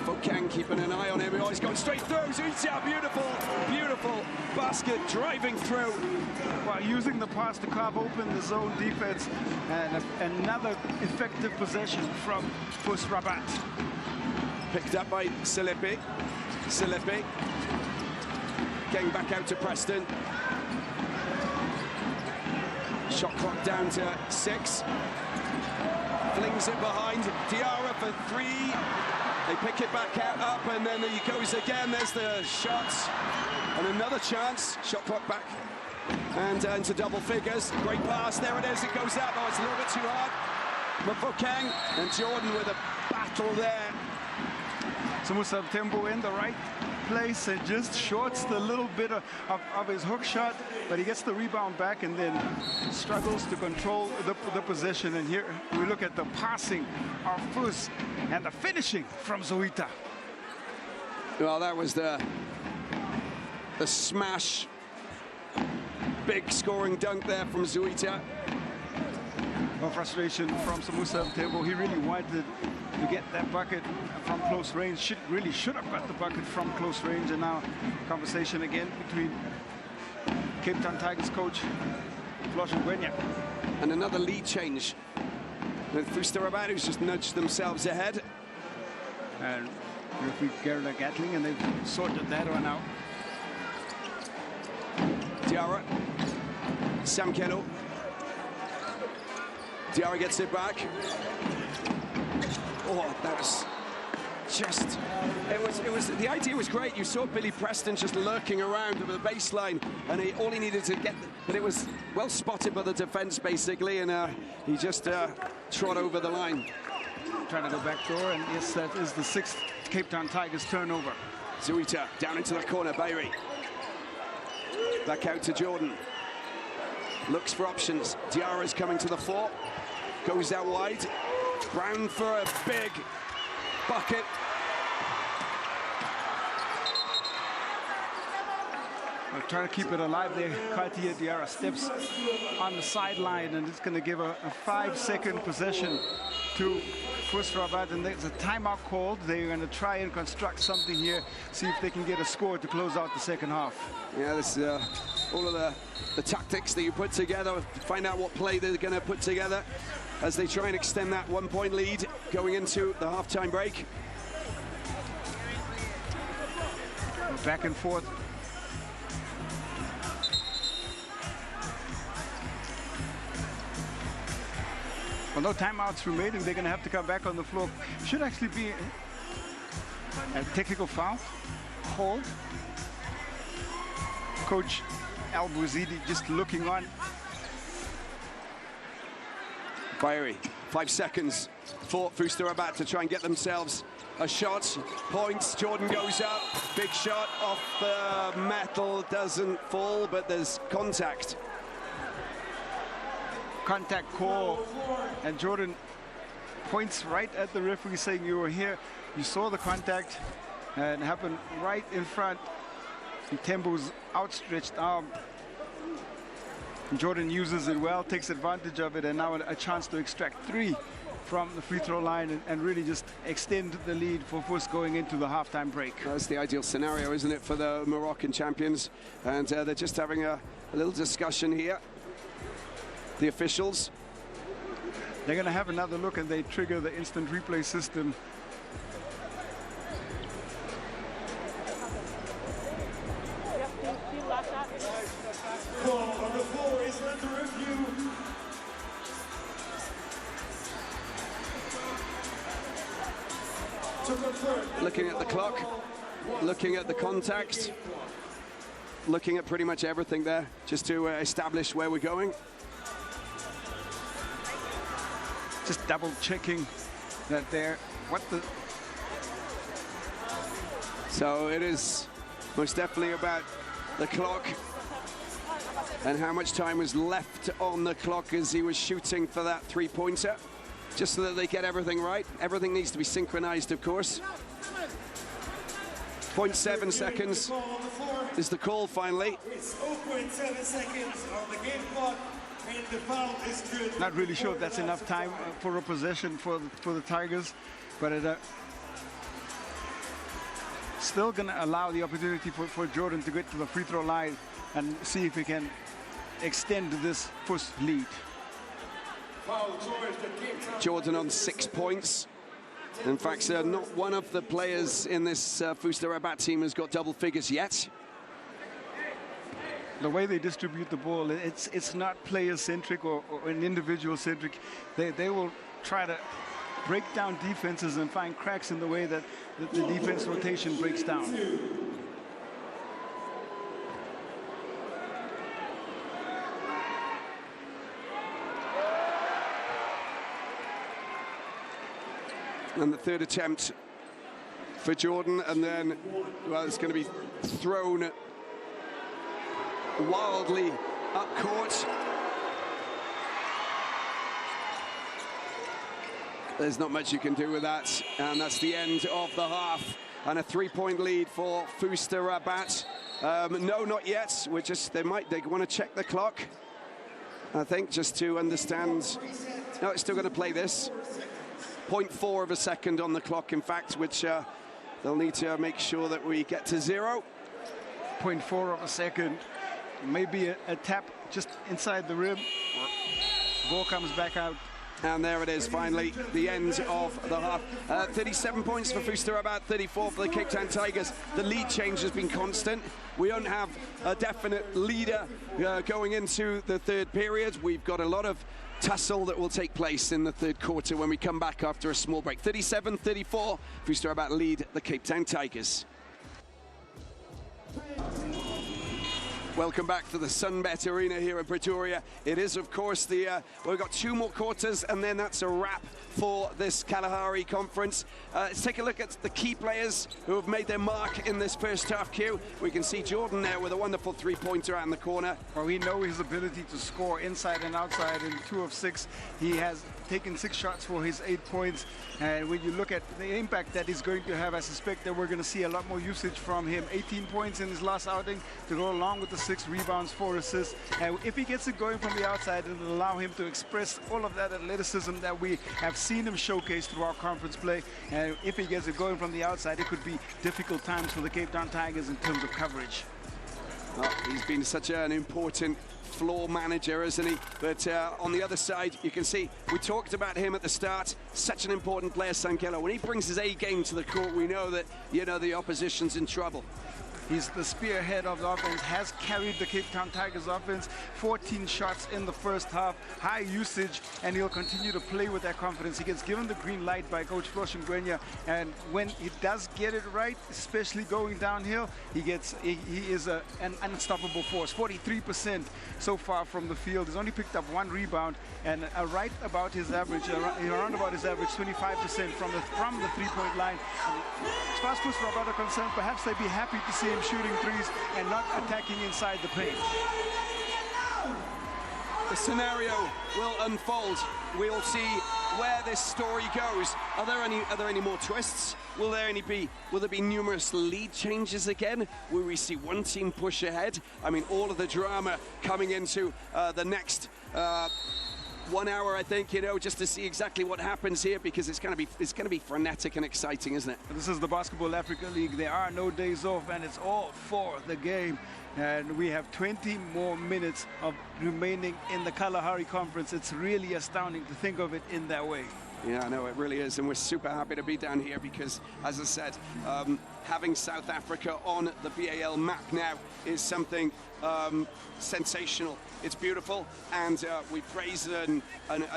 Fokang keeping an eye on him. Oh, he's gone straight through. Zohita, beautiful, beautiful basket driving through. While using the pass to carve open the zone defense, and another effective possession from FUS Rabat. Picked up by Selepe. Selepe getting back out to Preston. Shot clock down to 6. flings it behind. Diarra for three. They pick it back up, and then he goes again. There's the shot. And another chance. Shot clock back. And into double figures. Great pass. There it is. It goes out. Oh, it's a little bit too hard. Mafokeng and Jordan with a battle there. Samusa Tembo in the right place and just shorts the little bit of his hook shot, but he gets the rebound back and then struggles to control the possession. And here we look at the passing of FUS and the finishing from Zoita. Well, that was the smash. Big scoring dunk there from Zoita. No frustration from Samusa Tembo. He really wanted to get that bucket from close range. Really should have got the bucket from close range. And now conversation again between Cape Town Tigers coach Flosh Ngwenya. And another lead change. FUS Rabat, who's just nudged themselves ahead. And referee Gerda Gatling, and they've sorted that one out. Diarra. Sam Keno. Diarra gets it back. Oh, that was just, it was, the idea was great. You saw Billy Preston just lurking around over the baseline, and all he needed to get, but it was well spotted by the defense, basically, and he just trod over the line. Trying to go back door, and yes, that is the 6th Cape Town Tigers turnover. Zoita down into the corner, Bairi. Back out to Jordan. Looks for options. Diarra's coming to the fore. Goes out wide. Brown for a big bucket. We're trying to keep it alive there. Katia Diarra steps on the sideline, and it's going to give a 5-second possession to FUS Rabat, and there's a timeout called. They're going to try and construct something here, see if they can get a score to close out the second half. Yeah, this is all of the tactics that you put together, find out what play they're going to put together as they try and extend that 1-point lead going into the halftime break. Back and forth. Well, no timeouts remaining. They're going to have to come back on the floor. Should actually be a technical foul called. Coach Al Bouzidi just looking on. Bairi, 5 seconds for FUS Rabat to try and get themselves a shot. Points, Jordan goes up. Big shot off the metal, doesn't fall, but there's contact. Contact call, and Jordan points right at the referee saying, you were here, you saw the contact, and it happened right in front of Tembo's outstretched arm. Jordan uses it well, takes advantage of it, and now a chance to extract 3 from the free throw line and really just extend the lead for FUS going into the halftime break. That's the ideal scenario, isn't it, for the Moroccan champions? And they're just having a little discussion here. The officials. They're going to have another look, and they trigger the instant replay system. Call on the floor is under review. Looking at the clock, looking at the context, looking at pretty much everything there, just to establish where we're going. Just double checking that So it is most definitely about the clock and how much time was left on the clock as he was shooting for that three-pointer, just so that they get everything right. Everything needs to be synchronized, of course. 0.7 seconds is the call finally. It's 0.7 seconds on the game clock. And the foul is good. Not really sure if that's enough time for a possession for the Tigers, but it still going to allow the opportunity for Jordan to get to the free throw line and see if he can extend this FUS lead. Jordan on 6 points. In fact, not one of the players in this FUS Rabat team has got double figures yet. The way they distribute the ball, it's not player-centric or an individual-centric. They will try to break down defenses and find cracks in the way that the defense rotation breaks down. And the third attempt for Jordan, and then, well, it's going to be thrown wildly up court. There's not much you can do with that, and that's the end of the half. And a 3-point lead for FUS Rabat. No, not yet. They want to check the clock, I think, just to understand. No, it's still going to play this. 0.4 of a second on the clock, in fact, which they'll need to make sure that we get to 0. 0.4 of a second. Maybe a tap just inside the rim. Ball comes back out. And there it is, finally, the end of the half. 37 points for FUS Rabat, 34 for the Cape Town Tigers. The lead change has been constant. We don't have a definite leader going into the third period. We've got a lot of tussle that will take place in the third quarter when we come back after a small break. 37-34, FUS Rabat lead the Cape Town Tigers. Welcome back to the Sunbet Arena here in Pretoria. It is, of course, we've got 2 more quarters, and then that's a wrap for this Kalahari conference. Let's take a look at the key players who have made their mark in this first half queue. We can see Jordan there with a wonderful 3-pointer out in the corner. Well, we know his ability to score inside and outside in 2 of 6. He has taken 6 shots for his 8 points. And when you look at the impact that he's going to have, I suspect that we're going to see a lot more usage from him. 18 points in his last outing to go along with the 6 rebounds, 4 assists. And if he gets it going from the outside, it'll allow him to express all of that athleticism that we have seen him showcase throughout conference play. And if he gets it going from the outside, it could be difficult times for the Cape Town Tigers in terms of coverage. Well, he's been such an important floor manager, isn't he? But on the other side, you can see, we talked about him at the start, such an important player, Sankelo. When he brings his A game to the court, we know that, the opposition's in trouble. He's the spearhead of the offense, has carried the Cape Town Tigers offense, 14 shots in the first half, high usage, and he'll continue to play with that confidence. He gets given the green light by Coach Ngwenya, and when he does get it right, especially going downhill, he is an unstoppable force. 43% so far from the field. He's only picked up 1 rebound, and right about his average, around about his average, 25% from the 3-point line. As far as FUS Rabat are concerned, perhaps they'd be happy to see him shooting threes and not attacking inside the paint. The scenario will unfold. We'll see where this story goes. Are there any more twists? Will there be numerous lead changes again? Will we see one team push ahead? I mean, all of the drama coming into the next 1 hour, I think, just to see exactly what happens here, because it's going to be frenetic and exciting, isn't it? This is the BAL-Africa League. There are no days off, and it's all for the game. And we have 20 more minutes of remaining in the Kalahari Conference. It's really astounding to think of it in that way. Yeah, I know, it really is, and we're super happy to be down here because, as I said, having South Africa on the BAL map now is something sensational. It's beautiful, and we praise and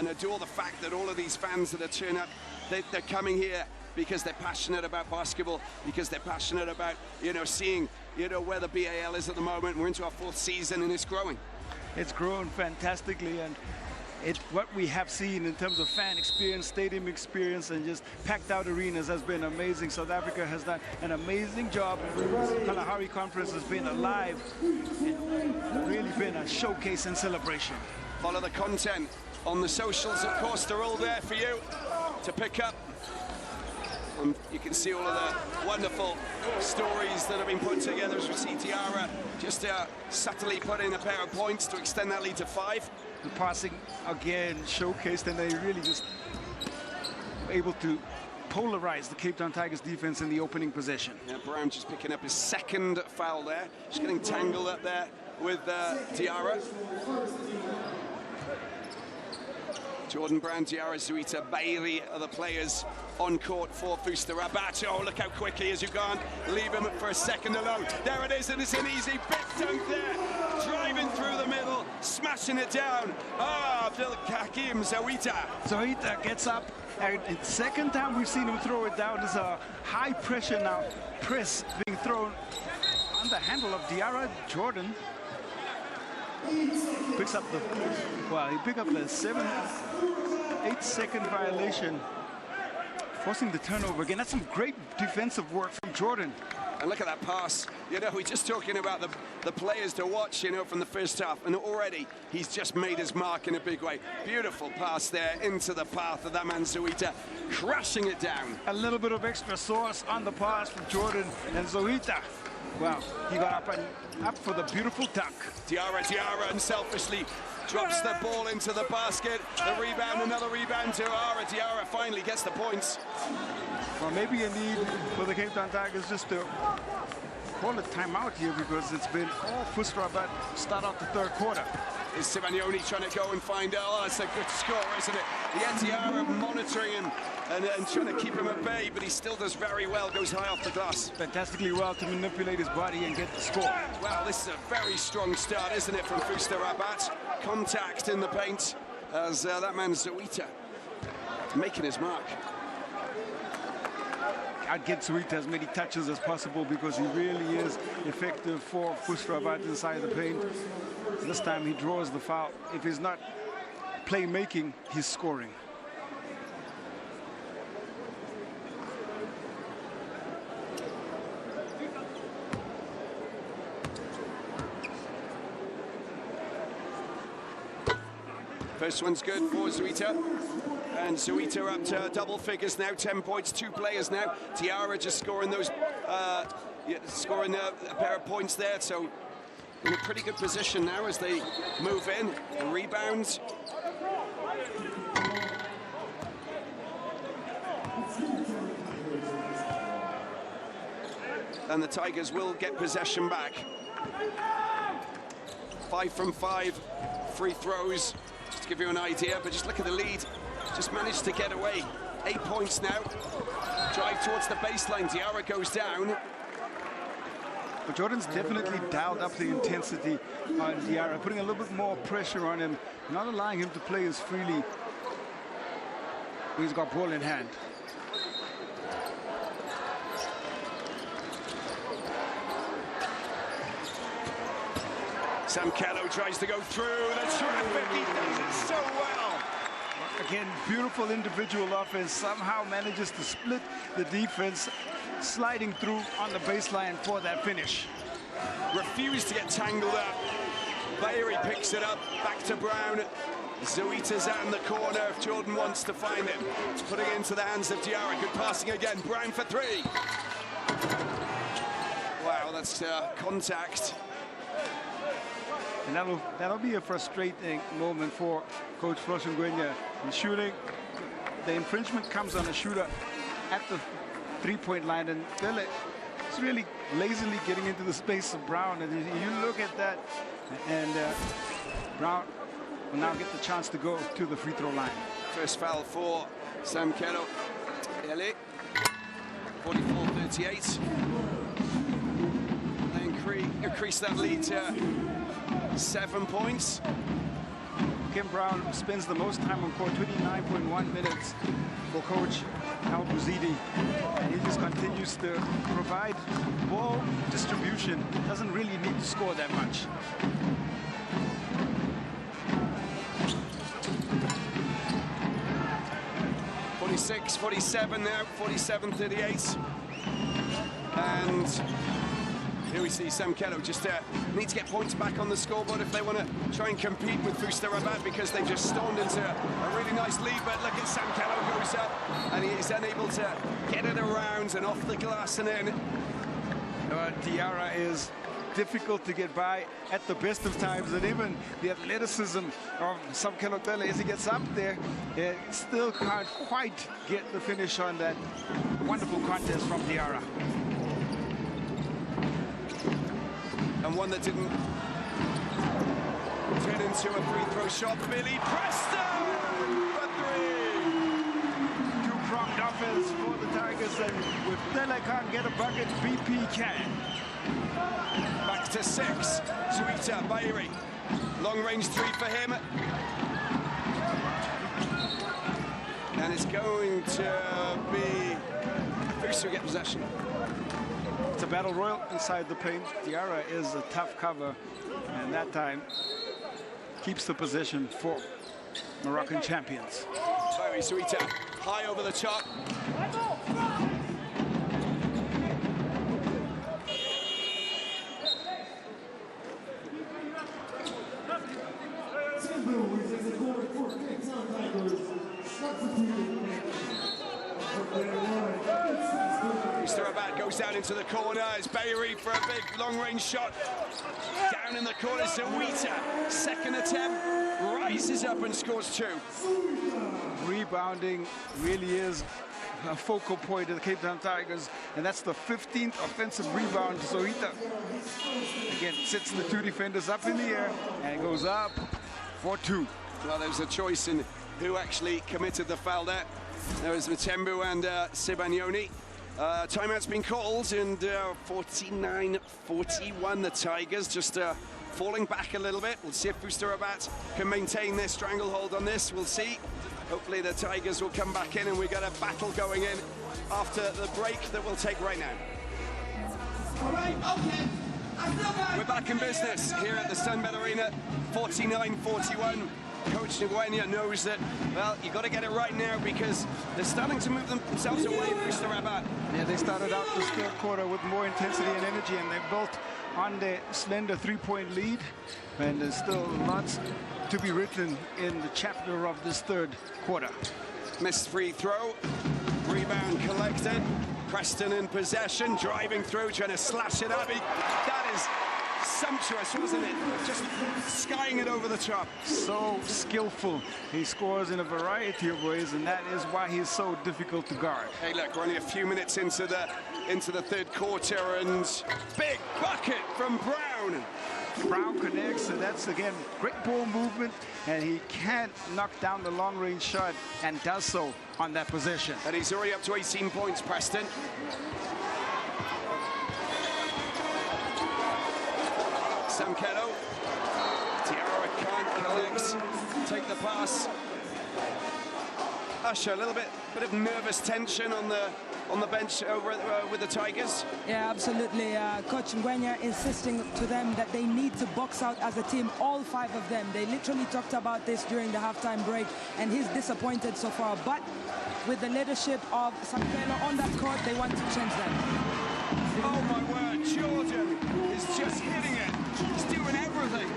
adore the fact that all of these fans that are turning up, they're coming here because they're passionate about basketball, because they're passionate about, seeing, where the BAL is at the moment. We're into our 4th season, and it's growing. It's grown fantastically, and what we have seen in terms of fan experience, stadium experience, and just packed out arenas has been amazing. South Africa has done an amazing job. The Kalahari Conference has been alive and really been a showcase and celebration. Follow the content on the socials, of course. They're all there for you to pick up. You can see all of the wonderful stories that have been put together as we see Tiara just subtly put in a pair of points to extend that lead to 5. The passing again showcased, and they really just able to polarize the Cape Town Tigers defense in the opening possession. Yeah, Brown just picking up his 2nd foul there, just getting tangled up there with Tiara. Jordan Brown, Diarra, Zamalek, Bailey are the players on court for FUS Rabat. Oh, look how quick he is. You can't leave him for a second alone. There it is, and it's an easy bit dunk there. Driving through the middle, smashing it down. Ah, Abdul Hakim Zamalek. Zamalek gets up, and it's the second time we've seen him throw it down. There's a high pressure now, press being thrown on the handle of Diarra. Jordan picks up the, well, he picked up the 8-second violation, forcing the turnover again. That's some great defensive work from Jordan. And look at that pass. You know, we're just talking about the players to watch, you know, from the first half. And already he's just made his mark in a big way. Beautiful pass there into the path of that man Zamalek, crashing it down. A little bit of extra sauce on the pass from Jordan, and Zamalek, well, he got up for the beautiful dunk. Diarra unselfishly drops the ball into the basket. The rebound, another rebound to Diarra finally gets the points. Well, maybe a need for the Cape Town Tigers just to call a timeout here, because it's been all FUS Rabat start out the third quarter. Is Simeone trying to go and find, oh, that's a good score, isn't it? Diarra monitoring him and trying to keep him at bay, but he still does very well, goes high off the glass. Fantastically well to manipulate his body and get the score. Well, this is a very strong start, isn't it, from FUS Rabat? Contact in the paint as that man Zamalek making his mark. I'd get Zamalek as many touches as possible, because he really is effective for FUS Rabat inside the paint. This time he draws the foul. If he's not playmaking, he's scoring. First one's good for Zamalek. And Zamalek up to double figures now, 10 points, 2 players now. Diarra just scoring those, scoring a pair of points there. So in a pretty good position now as they move in and rebound. And the Tigers will get possession back. 5 from 5 free throws, just to give you an idea, but just look at the lead. Just managed to get away. 8 points now. Drive towards the baseline. Diarra goes down. But Jordan's definitely dialed up the intensity on Diarra, putting a little bit more pressure on him, not allowing him to play as freely when he's got ball in hand. Sam Kello tries to go through the traffic. He does it so well. Again, beautiful individual offense, somehow manages to split the defense, sliding through on the baseline for that finish. Refused to get tangled up. Bailey picks it up, back to Brown. Zamalek's out in the corner if Jordan wants to find him. It's putting it into the hands of Diarra. Good passing again. Brown for 3. Wow, that's contact. And that'll be a frustrating moment for Coach Floshenguenya. In shooting, the infringement comes on a shooter at the three-point line, and Bele is really lazily getting into the space of Brown. And you look at that, and Brown will now get the chance to go to the free throw line. First foul for Sam Kello. Ahly, 44-38. They increase that lead to 7 points. Kim Brown spends the most time on court, 29.1 minutes for Coach Al-Bouzidi. And he just continues to provide ball distribution. Doesn't really need to score that much. .46-47 now, 47-38. And here we see Sam Kello just need to get points back on the scoreboard if they want to try and compete with FUS Rabat, because they've just stormed into a really nice lead. But look at Sam Kello goes up and he's unable to get it around and off the glass and in. Diarra is difficult to get by at the best of times, and even the athleticism of Sam Kello as he gets up there, still can't quite get the finish on that wonderful contest from Diarra. And one that didn't turn into a free throw shot. Billy Preston! But defense for the Tigers, and if Tele can't get a bucket, BP can. Back to 6. Zuita, Bayri. Long range 3 for him. And it's going to be FUS who get possession. It's a battle royal inside the paint. Diarra is a tough cover, and that time keeps the possession for Moroccan champions. Bayri, Zuita, high over the top. Mr. Rabat goes down into the corner. It's Bayri for a big long-range shot. Down in the corner, Zuita. Second attempt, rises up and scores 2. Rebounding really is a focal point of the Cape Town Tigers, and that's the 15th offensive rebound. Zuita again sits the 2 defenders up in the air and goes up for 2. Well, there was a choice in who actually committed the foul there. There was Matembu and Sibanyoni. Timeout's been called, and 49-41 the Tigers, just falling back a little bit. We'll see if FUS Rabat can maintain their stranglehold on this. We'll see. Hopefully the Tigers will come back in, and we got a battle going in after the break that we'll take right now. All right, okay. We're back in business here at the Sunbelt Arena, 49-41. Coach Ngwenya knows that, well, you got to get it right now because they're starting to move themselves away from FUS Rabat. Yeah, they started out this third quarter with more intensity and energy, and they built on their slender 3-point lead. And there's still lots to be written in the chapter of this third quarter. Missed free throw, rebound collected. Preston in possession, driving through, trying to slash it up. That is sumptuous, wasn't it? Just skying it over the top. So skillful. He scores in a variety of ways, and that is why he's so difficult to guard. Hey, look, we're only a few minutes into the third quarter, and big bucket from Brown. Brown connects, and that's, again, great ball movement, and he can't knock down the long-range shot, and does so on that possession. And he's already up to 18 points, Preston. Samkedo. Diarra can't connect. Take the pass. Usher, a little bit of nervous tension on the bench over with the Tigers. Yeah, absolutely. Coach Ngwenya insisting to them that they need to box out as a team, all 5 of them. They literally talked about this during the halftime break, and he's disappointed so far. But with the leadership of Samkedo on that court, they want to change that. Oh my word, Jordan is just hitting it. He's doing everything.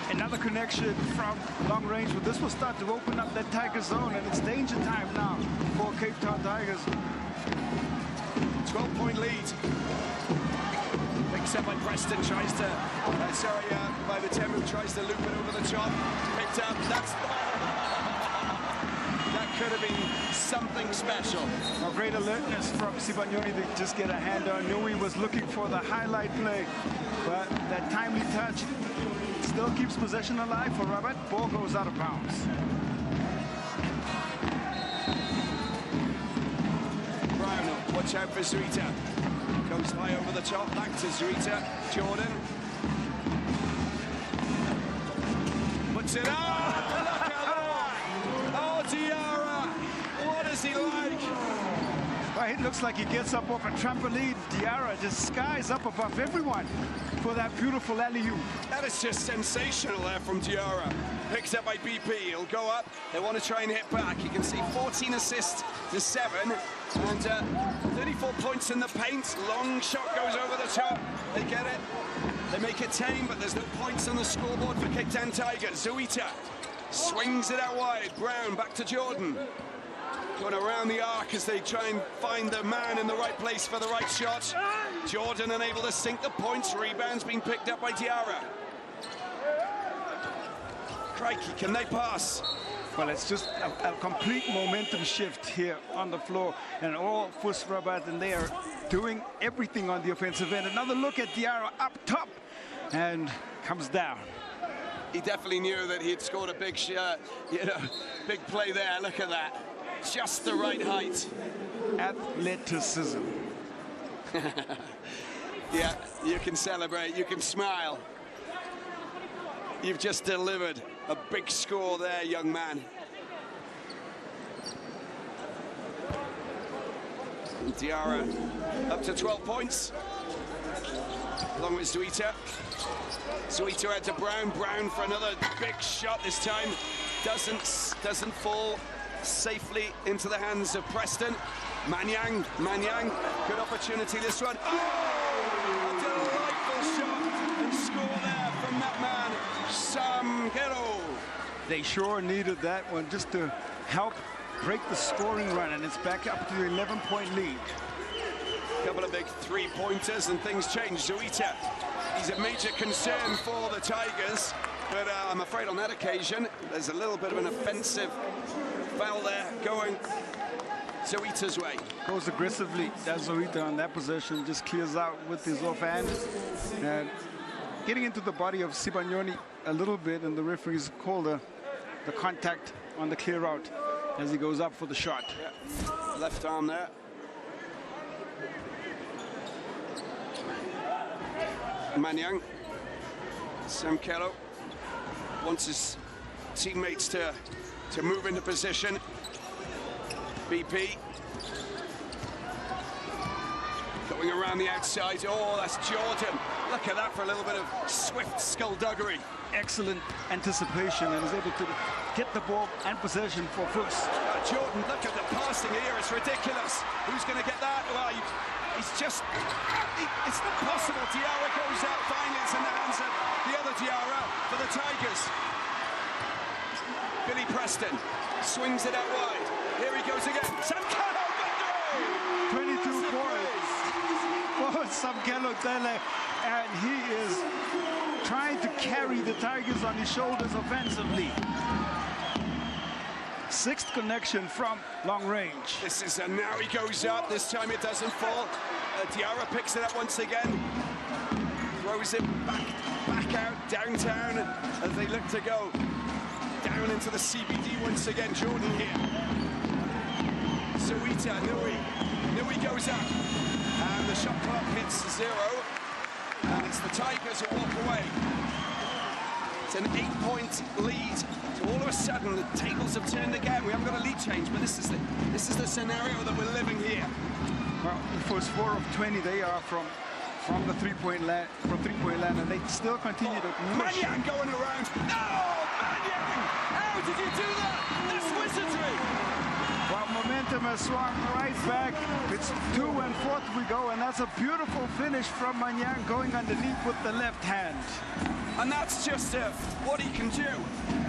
Another connection from long range, but this will start to open up that Tiger zone, and it's danger time now for Cape Town Tigers. 12-point lead. Picks up by Preston, tries to, by Matembu, tries to loop it over the top. Picked up, that could have been something special. A great alertness from Sibanyoni to just get a hand on. Knew he was looking for the highlight play, but that timely touch still keeps possession alive for Rabat. Ball goes out of bounds. Brown, watch out for Zuita. Goes high over the top, back to Zuita. Jordan. Puts it up. Look at that. Oh, Diarra. What is he like? Well, it looks like he gets up off a trampoline. Diarra just skies up above everyone for that beautiful alley-oop. That is just sensational there from Diarra. Picks up by BP. He'll go up. They want to try and hit back. You can see 14 assists to 7. And 34 points in the paint. Long shot goes over the top. They get it. They make it tame, but there's no points on the scoreboard for Cape Town Tigers. Zuita swings it out wide. Brown back to Jordan. Going around the arc as they try and find the man in the right place for the right shot. Jordan unable to sink the points. Rebounds being picked up by Diarra. Crikey, can they pass? Well, it's just a complete momentum shift here on the floor, and all FUS Rabat, and they are doing everything on the offensive end. Another look at Diarra up top, and comes down. He definitely knew that he had scored a big, big play there. Look at that. Just the right height. athleticism. Yeah, you can celebrate, you can smile. You've just delivered a big score there, young man. Diarra up to 12 points. Along with Zuita. Zuita out to Brown. Brown for another big shot this time. Doesn't fall safely into the hands of Preston. Manyang, good opportunity this one. Oh, a delightful shot and score there from that man, Samkelo. They sure needed that one just to help break the scoring run, and it's back up to the 11-point lead. Couple of big three-pointers and things change. Zuita, he's a major concern for the Tigers, but I'm afraid on that occasion there's a little bit of an offensive foul there going Zuita's way. Goes aggressively, does Zuita on that possession, just clears out with his offhand. And getting into the body of Sibanyoni a little bit, and the referees call the contact on the clear out as he goes up for the shot. Yeah. Left arm there. Manyang. Samkelo wants his teammates to move into position. BP going around the outside. Oh, that's Jordan. Look at that for a little bit of swift skullduggery. Excellent anticipation, and is able to get the ball and possession for FUS. Jordan, look at the passing here. It's ridiculous. Who's going to get that? Well, it's not possible. Diarra goes out finally. It's in the hands of the other Diarra for the Tigers. Billy Preston swings it out wide. Here he goes again. Samkelo, 22 points for Samkelo Tele, and he is trying to carry the Tigers on his shoulders offensively. Sixth connection from long range. This is now he goes up. This time it doesn't fall. Diarra picks it up once again. Throws it back out downtown as they look to go down into the CBD once again. Jordan here. Zuita, Nui goes up. And the shot clock hits 0. And it's the Tigers who walk away. It's an 8-point lead. So all of a sudden, the tables have turned again. We haven't got a lead change, but this is the scenario that we're living here. Well, the first 4 of 20, they are from the three-point land, and they still continue to push. Manyang going around. No, Manyang! How did you do that? That's wizardry. Well, momentum has swung right back. It's 2 and 4th we go, and that's a beautiful finish from Manyang going underneath with the left hand. And that's just what he can do.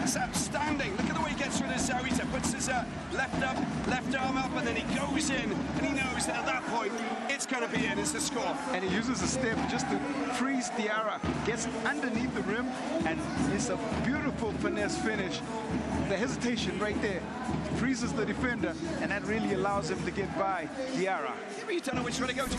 It's outstanding. Look at the way he gets through the Zuita, puts his left arm up, and then he goes in, and he knows that at that point, it's going to be in, it's the score. And he uses a step just to freeze Diarra, gets underneath the rim, and it's a beautiful finesse finish. The hesitation right there freezes the defender, and that really allows him to get by Diarra. Yeah, but you don't know which way to go. Do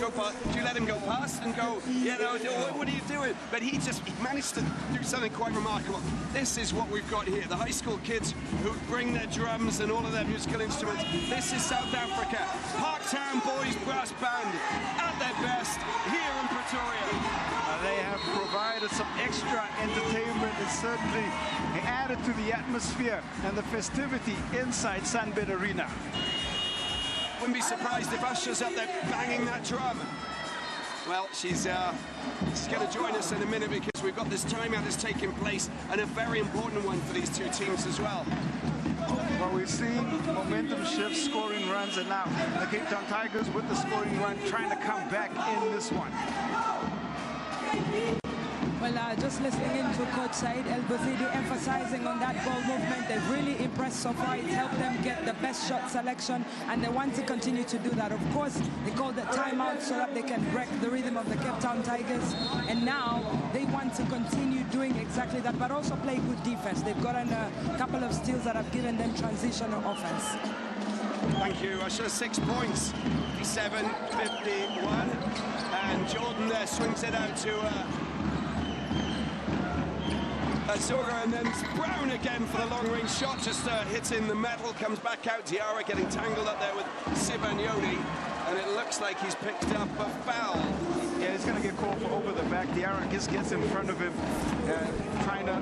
you let him go past and go, you know, what are you doing? But he managed to do something quite remarkable. This is what we've got here. The high school kids who bring their drums and all of their musical instruments. This is South Africa. Parktown Boys Brass Band at their best here in Pretoria. They have provided some extra entertainment and certainly added to the atmosphere and the festivity inside Sunbed Arena. Wouldn't be surprised if Usher's up there banging that drum. Well, she's going to join us in a minute because we've got this timeout that's taking place, and a very important one for these two teams as well. Well, we've seen momentum shifts, scoring runs, and now the Cape Town Tigers with the scoring run trying to come back in this one. Well, just listening into Coach Said El-Bouzidi emphasizing on that ball movement, they've really impressed so far. It's helped them get the best shot selection, and they want to continue to do that. Of course, they called the timeout so that they can break the rhythm of the Cape Town Tigers, and now they want to continue doing exactly that, but also play good defense. They've gotten a couple of steals that have given them transitional offense. Thank you, Usher. 6 points, 57-51, and Jordan there swings it out to Zorga, and then Brown again for the long-range shot, just hitting the metal, comes back out. Diarra getting tangled up there with Sivagnoni, and it looks like he's picked up a foul. Yeah, he's going to get called for over the back. Diarra just gets in front of him, trying to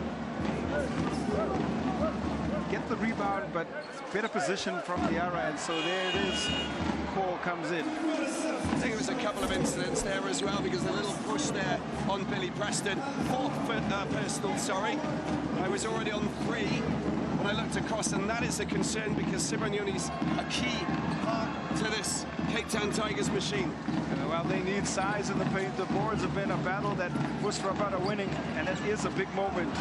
get the rebound, but better position from Diarra, and so there it is. Call comes in. I think it was a couple of incidents there as well, because a little push there on Billy Preston. Fourth personal, sorry. I was already on 3 when I looked across, and that is a concern because Sivagnoni's a key part to this Cape Town Tigers machine. Well, they need size in the paint. The boards have been a battle that was Rabat winning, and that is a big moment.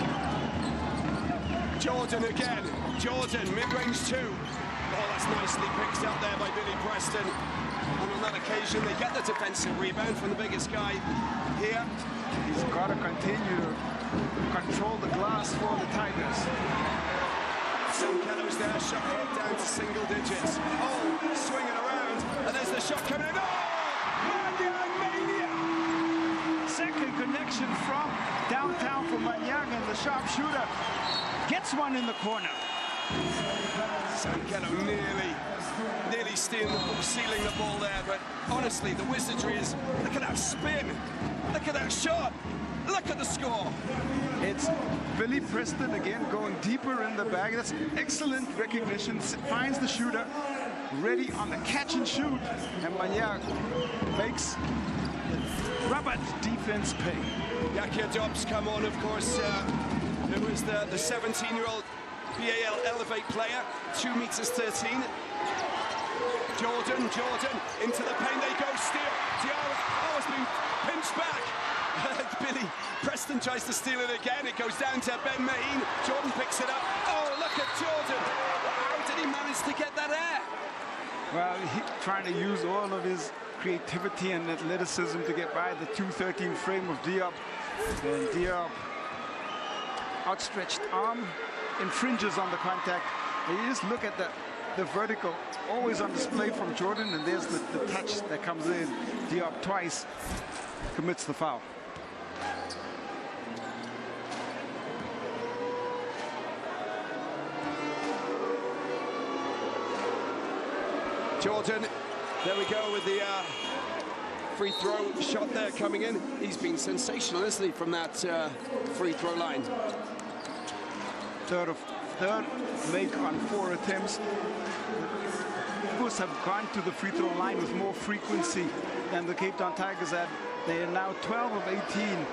Jordan again. Jordan, mid-range 2. Oh, that's nicely picked up there by Billy Preston. And on that occasion, they get the defensive rebound from the biggest guy here. He's got to continue to control the glass for the Tigers. Sankello's there, shot clock down to single digits. Oh, swinging around, and there's the shot coming in. Oh, Mania! Second connection from downtown for Manyang, and the sharpshooter gets one in the corner. Sankello nearly sealing the ball there, but honestly, the wizardry is, look at that spin, look at that shot, look at the score. It's Billy Preston again going deeper in the bag. That's excellent recognition. Finds the shooter, ready on the catch and shoot, and Manyang makes Rabat's defense pay. Yakia Dobbs come on, of course, who is the 17-year-old BAL Elevate player, 2 meters 13. Jordan into the paint they go, steal. Diarra, oh, it's been pinched back. Billy Preston tries to steal it again. It goes down to Ben Maheen. Jordan picks it up. Oh, look at Jordan. How did he manage to get that air? Well, he's trying to use all of his creativity and athleticism to get by the 213 frame of Diop. And Diop, outstretched arm, infringes on the contact. And you just look at the vertical, always on display from Jordan, and there's the touch that comes in. Diop twice commits the foul. Jordan, there we go with the free throw shot there coming in. He's been sensational, isn't he, from that free throw line? Third make on 4 attempts. FUS have gone to the free throw line with more frequency than the Cape Town Tigers had. They are now 12 of 18.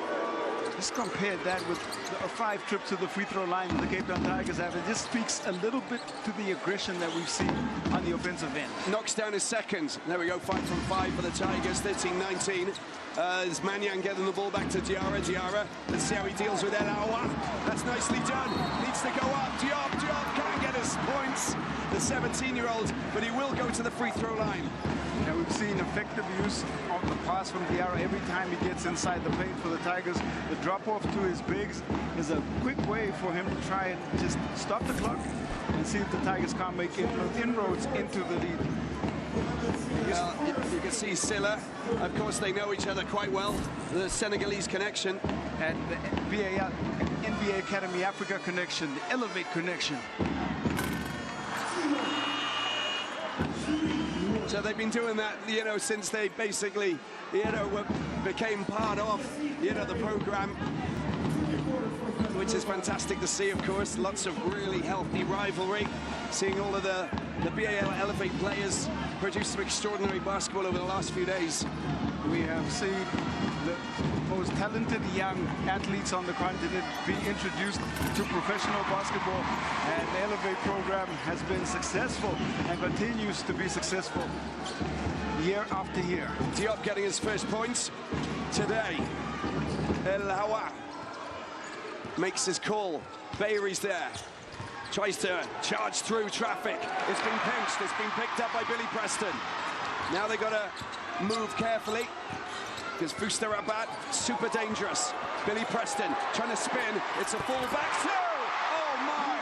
Just compare that with the 5 trips to the free throw line the Cape Town Tigers have. It just speaks a little bit to the aggression that we've seen on the offensive end. Knocks down his second. There we go, 5 from 5 for the Tigers, 13-19. As Manyang getting the ball back to Diarra. Let's see how he deals with El Awa. That's nicely done. Needs to go up. Diop can't get his points. The 17-year-old, but he will go to the free throw line. Now we've seen effective use of the pass from Diarra every time he gets inside the paint for the Tigers. The drop-off to his bigs is a quick way for him to try and just stop the clock and see if the Tigers can't make inroads into the lead. Well, you can see Silla. Of course, they know each other quite well. The Senegalese connection. And the BAL, NBA Academy Africa connection, the Elevate connection. So they've been doing that, you know, since they basically, you know, became part of, you know, the program, which is fantastic to see, of course. Lots of really healthy rivalry. Seeing all of the BAL Elevate players produce some extraordinary basketball over the last few days. We have seen the most talented young athletes on the continent be introduced to professional basketball, and the Elevate program has been successful and continues to be successful year after year. Diop getting his first points today. El Hawa makes his call. Bayri's there. Tries to charge through traffic. It's been pinched. It's been picked up by Billy Preston. Now they've got to move carefully because Fuster Rabat, super dangerous. Billy Preston trying to spin. It's a full back throw. Oh my!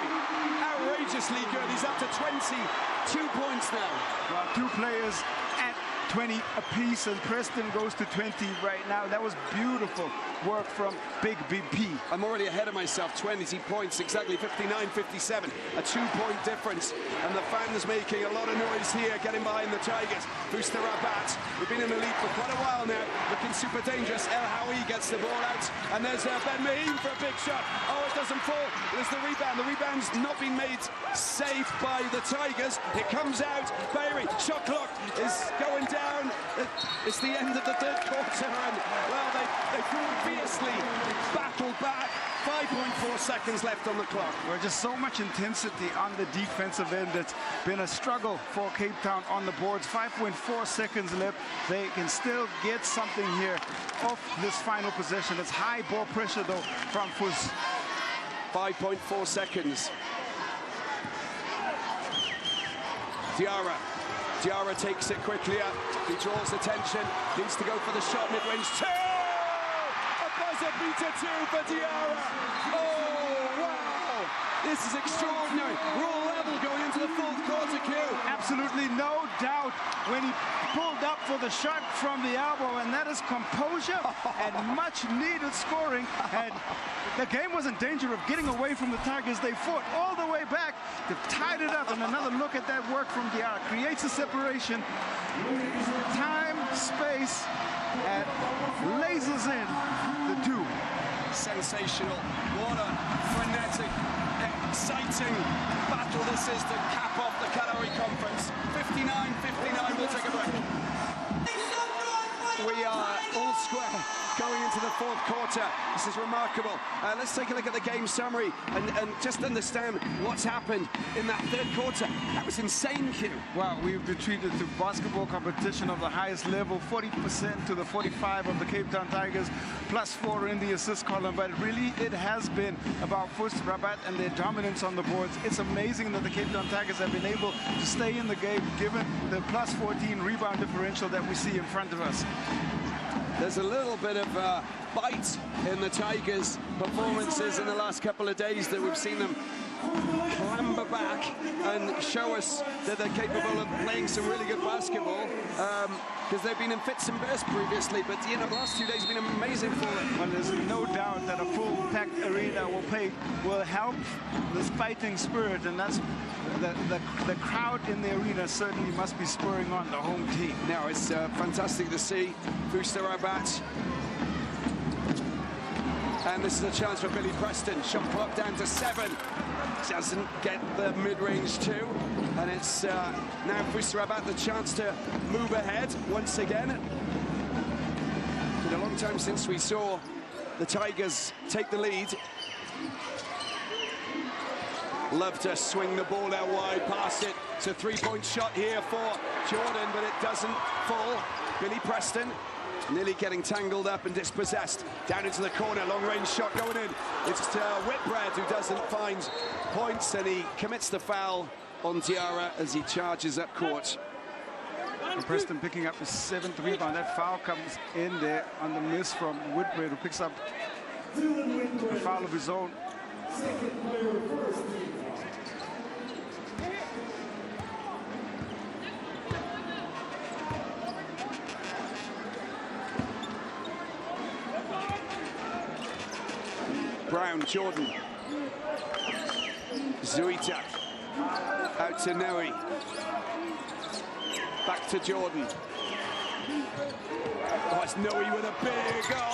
Outrageously good. He's up to 22 points now. Well, 2 players at 20 apiece, and Preston goes to 20 right now. That was beautiful work from Big BP. I'm already ahead of myself, 20 points, exactly 59-57, a 2-point difference. And the fans making a lot of noise here, getting behind the Tigers. FUS Rabat, we've been in the lead for quite a while now, looking super dangerous. Ahly gets the ball out, and there's Ben Mahim for a big shot. Oh, it doesn't fall. There's the rebound. The rebound's not been made safe by the Tigers. It comes out. Bayery, shot clock is going down. It's the end of the third quarter, and well, they fiercely battled back. 5.4 seconds left on the clock. There's just so much intensity on the defensive end. It's been a struggle for Cape Town on the boards. 5.4 seconds left. They can still get something here off this final possession. It's high ball pressure, though, from FUS. 5.4 seconds. Diarra takes it quickly up. He draws attention. Needs to go for the shot mid-range. Two! A buzzer beater two for Diarra. Oh, wow! This is extraordinary. We're all level going into the fourth quarter, Q. Absolutely no doubt when he pulled up for the shot from the elbow, and that is composure and much needed scoring. And the game was in danger of getting away from the Tigers. They fought all the way back. They've tied it up, and another look at that work from Diarra. Creates a separation. Time, space, and lasers in the two. Sensational. What a frenetic, exciting battle this is to cap off the Kalahari Conference. 59-59, we'll take a break. We are all square going into the fourth quarter. This is remarkable. Let's take a look at the game summary and just understand what's happened in that third quarter. That was insane, Q. Well, we've retreated to basketball competition of the highest level, 40% to the 45 of the Cape Town Tigers, +4 in the assist column. But really, it has been about FUS Rabat and their dominance on the boards. It's amazing that the Cape Town Tigers have been able to stay in the game, given the +14 rebound differential that we see in front of us. There's a little bit of bite in the Tigers' performances in the last couple of days that we've seen them clamber back and show us that they're capable of playing some really good basketball, because they've been in fits and bursts previously, but you know, the last 2 days have been amazing for them. Well, there's no doubt that a full-packed arena will help this fighting spirit, and that's the crowd in the arena certainly must be spurring on the home team. Now it's fantastic to see FUS Rabat. And this is a chance for Billy Preston. Shot clock down to 7. Doesn't get the mid-range 2. And it's now FUS Rabat the chance to move ahead once again. It's been a long time since we saw the Tigers take the lead. Love to swing the ball out wide, pass it. It's a 3-point shot here for Jordan, but it doesn't fall. Billy Preston nearly getting tangled up and dispossessed. Down into the corner, long-range shot going in. It's Whitbread who doesn't find points, and he commits the foul on Diarra as he charges up court. And Preston picking up his 7th rebound. That foul comes in there on the miss from Whitbread, who picks up a foul of his own. Brown, Jordan, Zuita, out to Noe, back to Jordan. Oh, it's Noe with a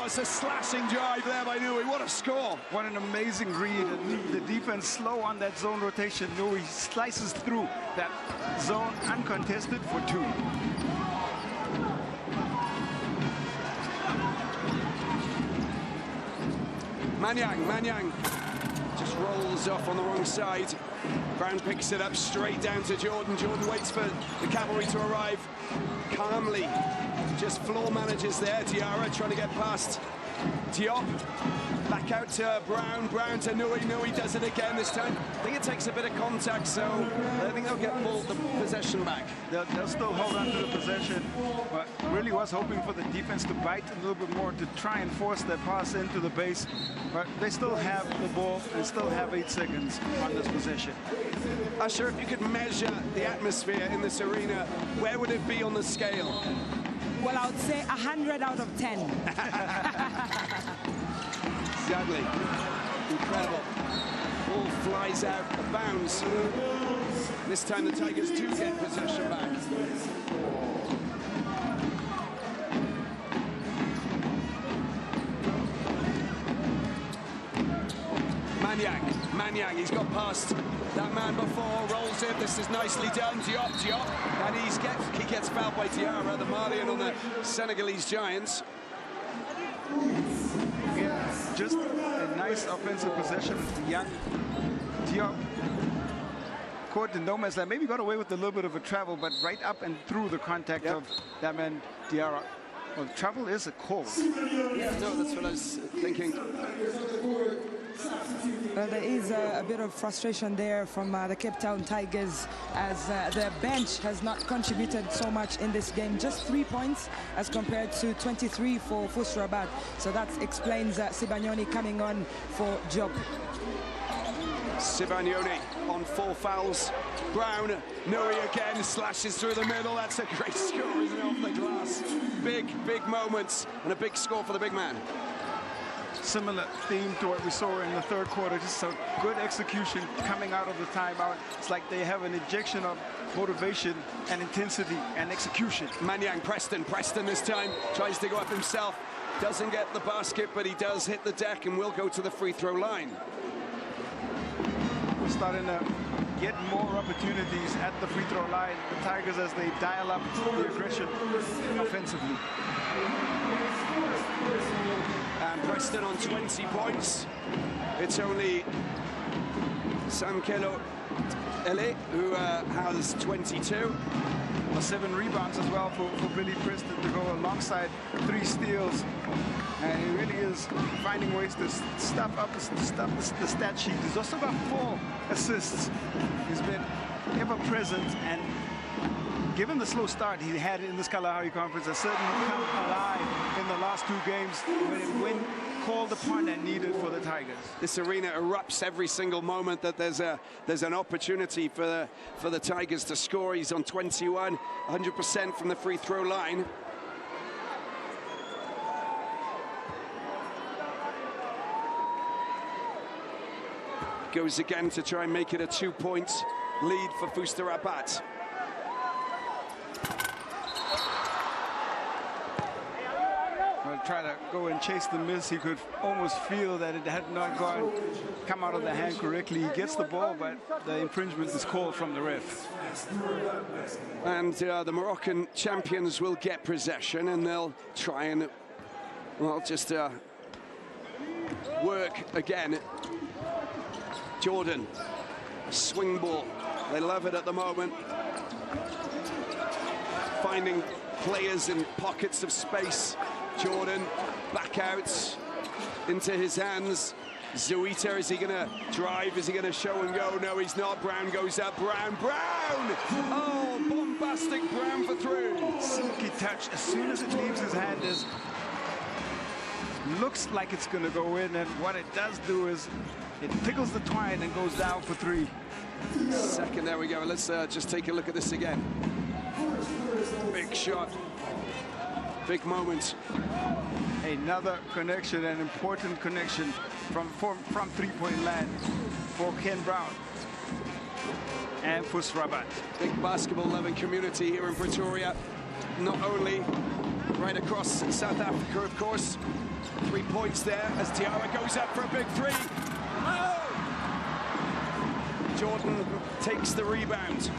it's a slashing drive there by Noe. What a score. What an amazing read. And the defense slow on that zone rotation. Noe slices through that zone uncontested for 2. Manyang just rolls off on the wrong side. Brown picks it up straight down to Jordan. Jordan waits for the cavalry to arrive calmly. Just floor manages there. Diarra trying to get past Diop. Back out to Brown. Brown to Nui. Nui does it again this time. I think it takes a bit of contact, so I think they'll get the possession back. They'll still hold on to the possession, but really was hoping for the defense to bite a little bit more to try and force their pass into the base. But they still have the ball and still have 8 seconds on this possession. Usher, if you could measure the atmosphere in this arena, where would it be on the scale? Well, I would say 100 out of 10. Exactly. Incredible. Ball flies out of bounds. This time the Tigers do get possession back. Manyang, he's got past that man before, rolls it. This is nicely done. Diop, and he gets fouled by Diarra, the Malian on the Senegalese Giants. Yeah, just a nice offensive possession. Young Diop caught the no man's land. Maybe got away with a little bit of a travel, but right up and through the contact of that man Diarra. Well, travel is a call. Yeah, no, that's what I was thinking. Well, there is a bit of frustration there from the Cape Town Tigers, as the bench has not contributed so much in this game. Just 3 points as compared to 23 for FUS Rabat. So that explains Sibanyoni coming on for Diop. Sibanyoni on 4 fouls. Brown, Nuri again, slashes through the middle. That's a great score, isn't it, off the glass? Big moments and a big score for the big man. Similar theme to what we saw in the third quarter. Just a good execution coming out of the timeout. It's like they have an injection of motivation and intensity and execution. Manyang, Preston this time tries to go up himself. Doesn't get the basket, but he does hit the deck and will go to the free throw line. We're starting to get more opportunities at the free throw line. The Tigers, as they dial up the aggression offensively. And Preston on 20 points. It's only Samkelo Ele who has 22. 7 rebounds as well for Billy Preston to go alongside 3 steals. And he really is finding ways to stuff up the stat sheet. He's also got 4 assists. He's been ever present, and given the slow start he had in this Kalahari Conference, has certainly come alive in the last 2 games when called upon and needed for the Tigers. This arena erupts every single moment that there's an opportunity for the Tigers to score. He's on 21, 100% from the free throw line. Goes again to try and make it a 2-point lead for FUS Rabat. Try to go and chase the miss. He could almost feel that it had not come out of the hand correctly. He gets the ball, but the infringement is called from the ref. And the Moroccan champions will get possession, and they'll try and, well, just work again. Jordan, swing ball. They love it at the moment. Finding players in pockets of space. Jordan back out into his hands. Zuita, is he gonna drive? Is he gonna show and go? No, he's not. Brown goes up. Brown! Oh, bombastic Brown for 3. Silky touch. As soon as it leaves his hand, looks like it's gonna go in, and what it does do is it tickles the twine and goes down for 3. Second, there we go. Let's just take a look at this again. Big shot. Big moment. Another connection, an important connection from 3-point land for Ken Brown and FUS Rabat. Big basketball-loving community here in Pretoria. Not only right across South Africa, of course. 3 points there as Diarra goes up for a big 3. Oh! Jordan takes the rebound.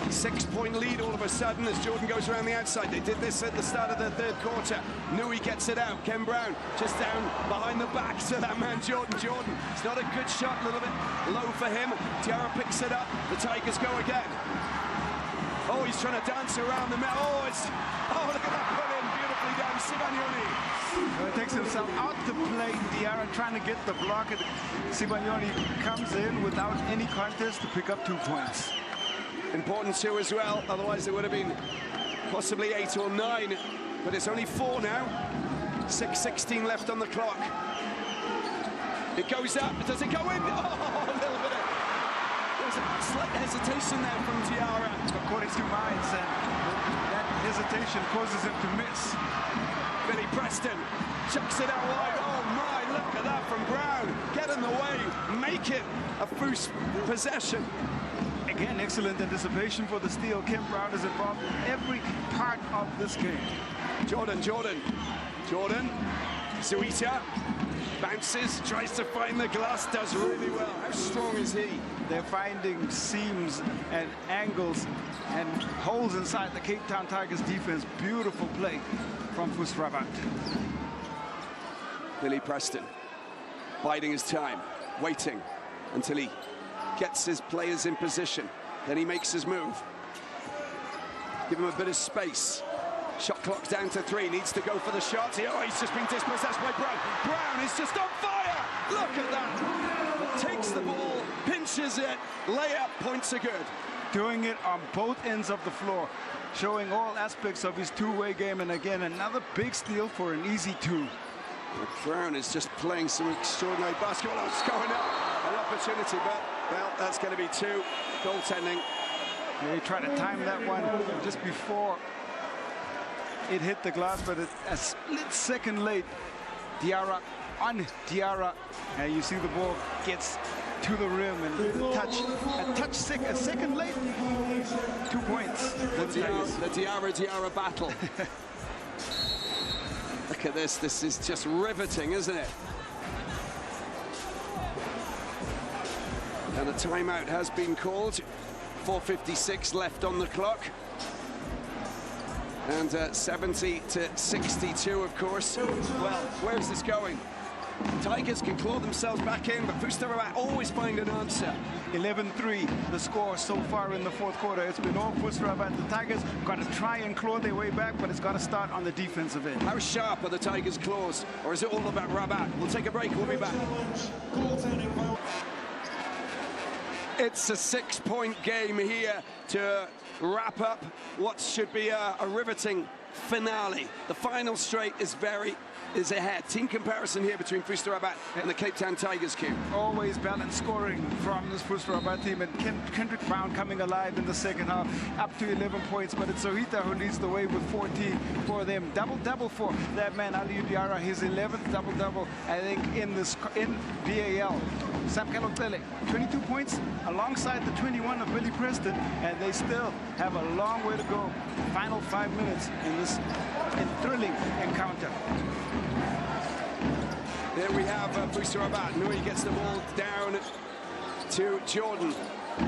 6-point lead all of a sudden as Jordan goes around the outside. They did this at the start of the third quarter. Nui gets it out. Ken Brown just down behind the back to that man Jordan. It's not a good shot, a little bit low for him. Diarra picks it up. The Tigers go again. Oh, he's trying to dance around the middle. Oh, look at that pull in. Beautifully done. Sibanyoni. So he takes himself out to play. Diarra trying to get the block. And Sibanyoni comes in without any contest to pick up 2 points. Important 2 as well, otherwise there would have been possibly 8 or 9, but it's only 4 now. 6:16 left on the clock. It goes up, does it go in? Oh, a little bit of... There's a slight hesitation there from Diarra. According to mine, said that hesitation causes him to miss. Billy Preston chucks it out wide. Oh my, look at that from Brown. Get in the way, make it a FUS possession. Again, excellent anticipation for the steal. Kim Brown is involved in every part of this game. Jordan. Zuita bounces, tries to find the glass, does really well. How strong is he? They're finding seams and angles and holes inside the Cape Town Tigers defense. Beautiful play from FUS Rabat. Billy Preston biding his time, waiting until he gets his players in position. Then he makes his move. Give him a bit of space. Shot clock down to 3, needs to go for the shot. Oh, he's just been dispossessed by Brown. Brown is just on fire! Look at that! Takes the ball, pinches it, layup, points are good. Doing it on both ends of the floor, showing all aspects of his two-way game, and again, another big steal for an easy 2. Brown is just playing some extraordinary basketball. Oh, it's going up. An opportunity, but, well, that's going to be 2. Goaltending. Yeah, he tried to time that one just before it hit the glass, but a split second late. Diarra on Diarra, and you see the ball gets to the rim and a second late. 2 points. The Diarra battle. Look at this. This is just riveting, isn't it? And a timeout has been called. 4:56 left on the clock. And 70 to 62, of course. Well, where's this going? Tigers can claw themselves back in, but FUS Rabat always find an answer. 11-3, the score so far in the fourth quarter. It's been all FUS Rabat. The Tigers got to try and claw their way back, but it's got to start on the defensive end. How sharp are the Tigers' claws, or is it all about Rabat? We'll take a break, we'll be back. It's a 6-point game here to wrap up what should be a riveting finale. The final straight is ahead. Team comparison here between FUS Rabat and the Cape Town Tigers, Q. Always balanced scoring from this FUS Rabat team, and Kendrick Brown coming alive in the second half, up to 11 points, but it's Zohita who leads the way with 14 for them. Double-double for that man, Ahly Diarra, his 11th double-double, I think, in BAL. Sam Kalokele, 22 points alongside the 21 of Billy Preston, and they still have a long way to go. Final 5 minutes in this thrilling encounter. There we have FUS Rabat. Nui gets the ball down to Jordan.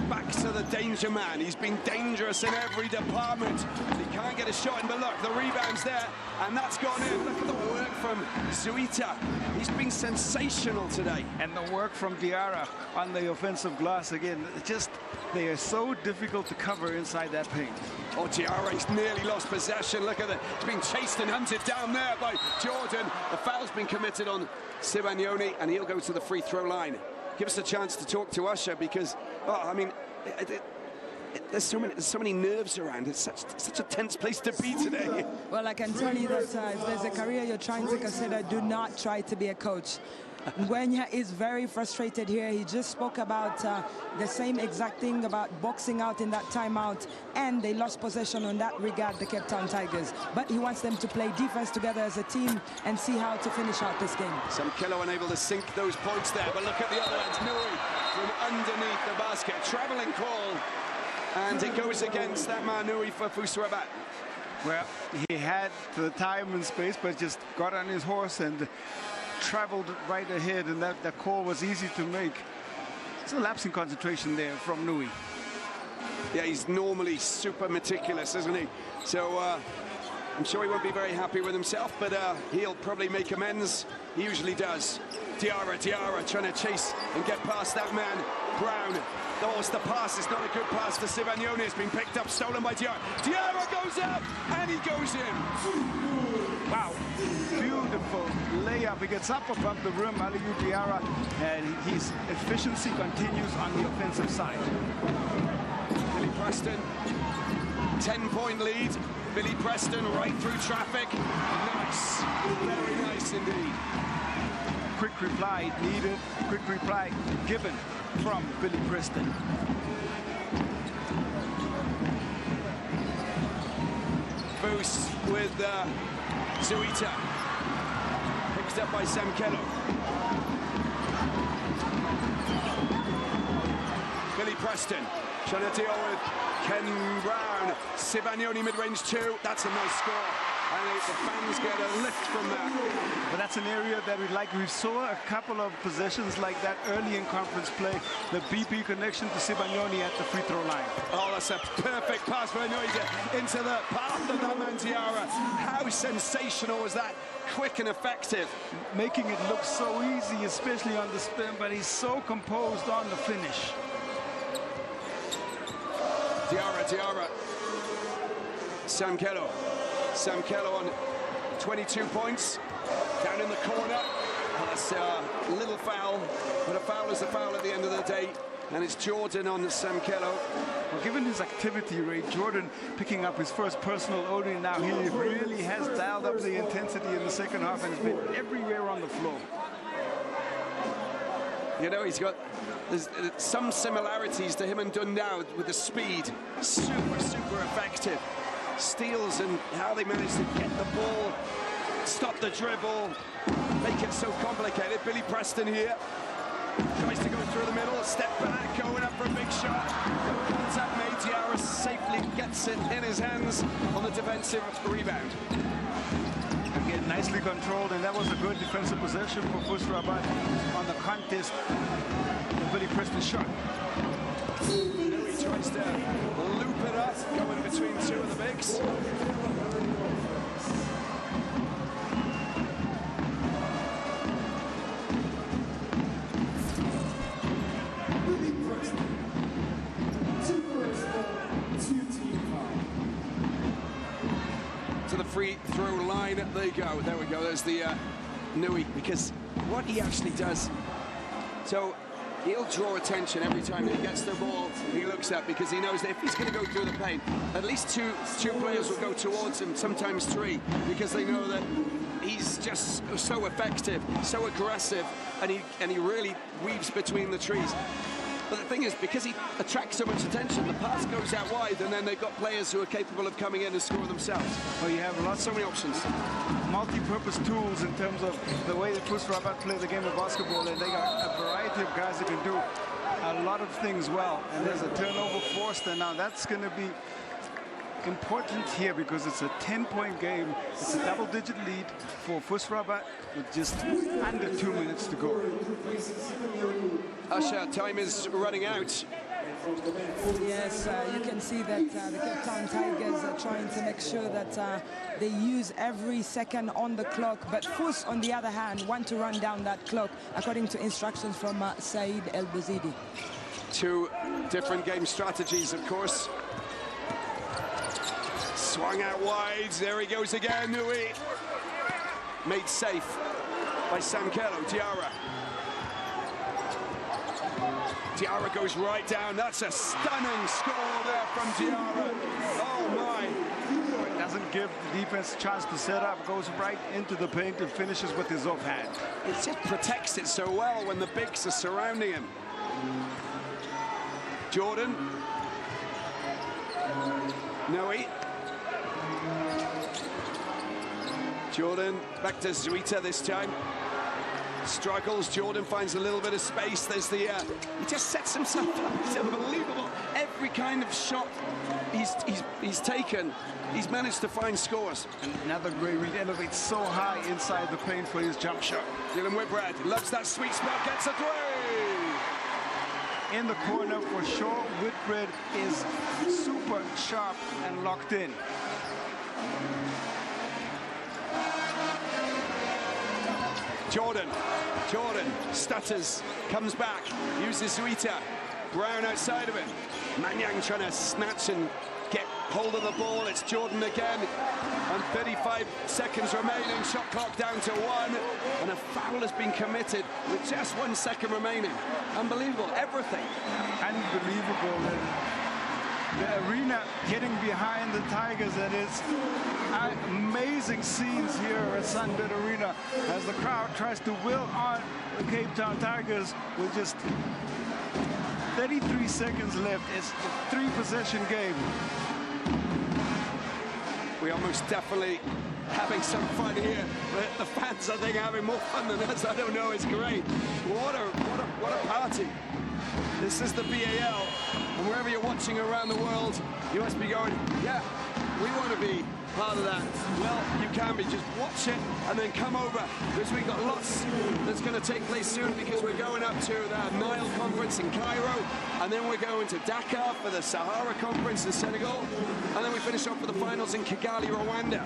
Back to the danger man. He's been dangerous in every department. He can't get a shot in, but look, the rebound's there, and that's gone in. Look at the work from Zuita. He's been sensational today. And the work from Diarra on the offensive glass again. They are so difficult to cover inside that paint. Oh, Diarra's nearly lost possession. Look at that. He's been chased and hunted down there by Jordan. The foul's been committed on Sibanyoni, and he'll go to the free throw line. Give us a chance to talk to Usher, because, oh, I mean, there's so many nerves around. It's such a tense place to be today. Well, I can tell you that if there's a career you're trying to consider, do not try to be a coach. Ngwenya is very frustrated here. He just spoke about the same exact thing about boxing out in that timeout, and they lost possession on that regard, the Cape Town Tigers. But he wants them to play defense together as a team and see how to finish out this game. Some killer unable to sink those points there, but look at the other end. Nui from underneath the basket. Traveling call, and it goes against that man Nui for FUS Rabat. Well, he had the time and space, but just got on his horse and traveled right ahead, and that call was easy to make. It's a lapse in concentration there from Nui. Yeah, he's normally super meticulous, isn't he? So I'm sure he won't be very happy with himself, but he'll probably make amends. He usually does. Diarra trying to chase and get past that man, Brown. Oh, it's the pass. It's not a good pass for Sibanyoni. It's been picked up, stolen by Diarra. Diarra goes up, and he goes in. Wow, beautiful layup. He gets up above the rim, Aliou Diarra, and his efficiency continues on the offensive side. Billy Preston, 10-point lead. Billy Preston right through traffic. Nice, very nice indeed. Quick reply needed, quick reply given from Billy Preston. FUS with Zuita. Picked up by Sam Kello. Billy Preston trying to deal with Ken Brown. Sivagnoni mid-range 2. That's a nice score. And the fans get a lift from that. But that's an area that we like. We saw a couple of possessions like that early in conference play. The BP connection to Sivagnoni at the free throw line. Oh, that's a perfect pass for Noida into the path of that man Diarra. How sensational was that? Quick and effective. Making it look so easy, especially on the spin, but he's so composed on the finish. Diarra. Sam Kello on 22 points. Down in the corner. Oh, that's a little foul, but a foul is a foul at the end of the day. And it's Jordan on Sam Kello. Well, given his activity rate, Jordan picking up his first personal OD now, he really has dialed up the intensity in the second half and has been everywhere on the floor. You know, there's some similarities to him and Dundao with the speed. Super effective. Steals and how they manage to get the ball, stop the dribble, make it so complicated. Billy Preston here tries to go through the middle, step back, going up for a big shot. Contact made. Diarra safely gets it in his hands on the defensive rebound. Again, nicely controlled, and that was a good defensive possession for FUS Rabat on the contest. The Billy Preston shot. He tries to loop it up, going between two of the bigs. To the free throw line, there you go. There we go. There's the Nui, because what he actually does, so he'll draw attention every time he gets the ball. He looks up because he knows that if he's going to go through the paint, at least two players will go towards him, sometimes three, because they know that he's just so effective, so aggressive, and he really weaves between the trees. But the thing is, because he attracts so much attention, the pass goes out wide, and then they've got players who are capable of coming in and score themselves. Well, you have so many options. Multi-purpose tools in terms of the way that FUS Rabat play the game of basketball, and they got a variety of guys that can do a lot of things well. And there's a turnover forced, and now that's going to be important here because it's a 10-point game. It's a double-digit lead for FUS Rabat with just under 2 minutes to go. Usher, time is running out. Yes, you can see that the Cape Town Tigers are trying to make sure that they use every second on the clock. But FUS, on the other hand, want to run down that clock according to instructions from Said El-Bouzidi. Two different game strategies, of course. Swung out wide. There he goes again. Nui. Made safe by Sam Kello. Diarra goes right down. That's a stunning score there from Diarra. Oh my. It doesn't give the defense a chance to set up. Goes right into the paint and finishes with his offhand. It just protects it so well when the bigs are surrounding him. Jordan. Nui. Jordan back to Zuita this time. Struggles. Jordan finds a little bit of space. There's the he just sets himself up. It's unbelievable. Every kind of shot he's taken, he's managed to find scores. And another great read, elevates so high inside the paint for his jump shot. Dylan Whitbread loves that sweet spot, gets a three. In the corner for sure. Whitbread is super sharp and locked in. Jordan stutters, comes back, uses Zuita. Brown outside of him. Manyang trying to snatch and get hold of the ball. It's Jordan again, and 35 seconds remaining. Shot clock down to 1, and a foul has been committed with just 1 second remaining. Unbelievable, everything. Unbelievable. The arena getting behind the Tigers, and it's amazing scenes here at Sunbet Arena as the crowd tries to will on the Cape Town Tigers with just 33 seconds left. It's a 3-possession game. We are most definitely having some fun here. The fans, I think, are having more fun than us. I don't know, it's great. What a party. This is the BAL, and wherever you're watching around the world, you must be going, yeah, we want to be part of that. Well, you can be. Just watch it and then come over, because we've got lots that's going to take place soon, because we're going up to the Nile Conference in Cairo, and then we're going to Dakar for the Sahara Conference in Senegal, and then we finish off with the finals in Kigali, Rwanda.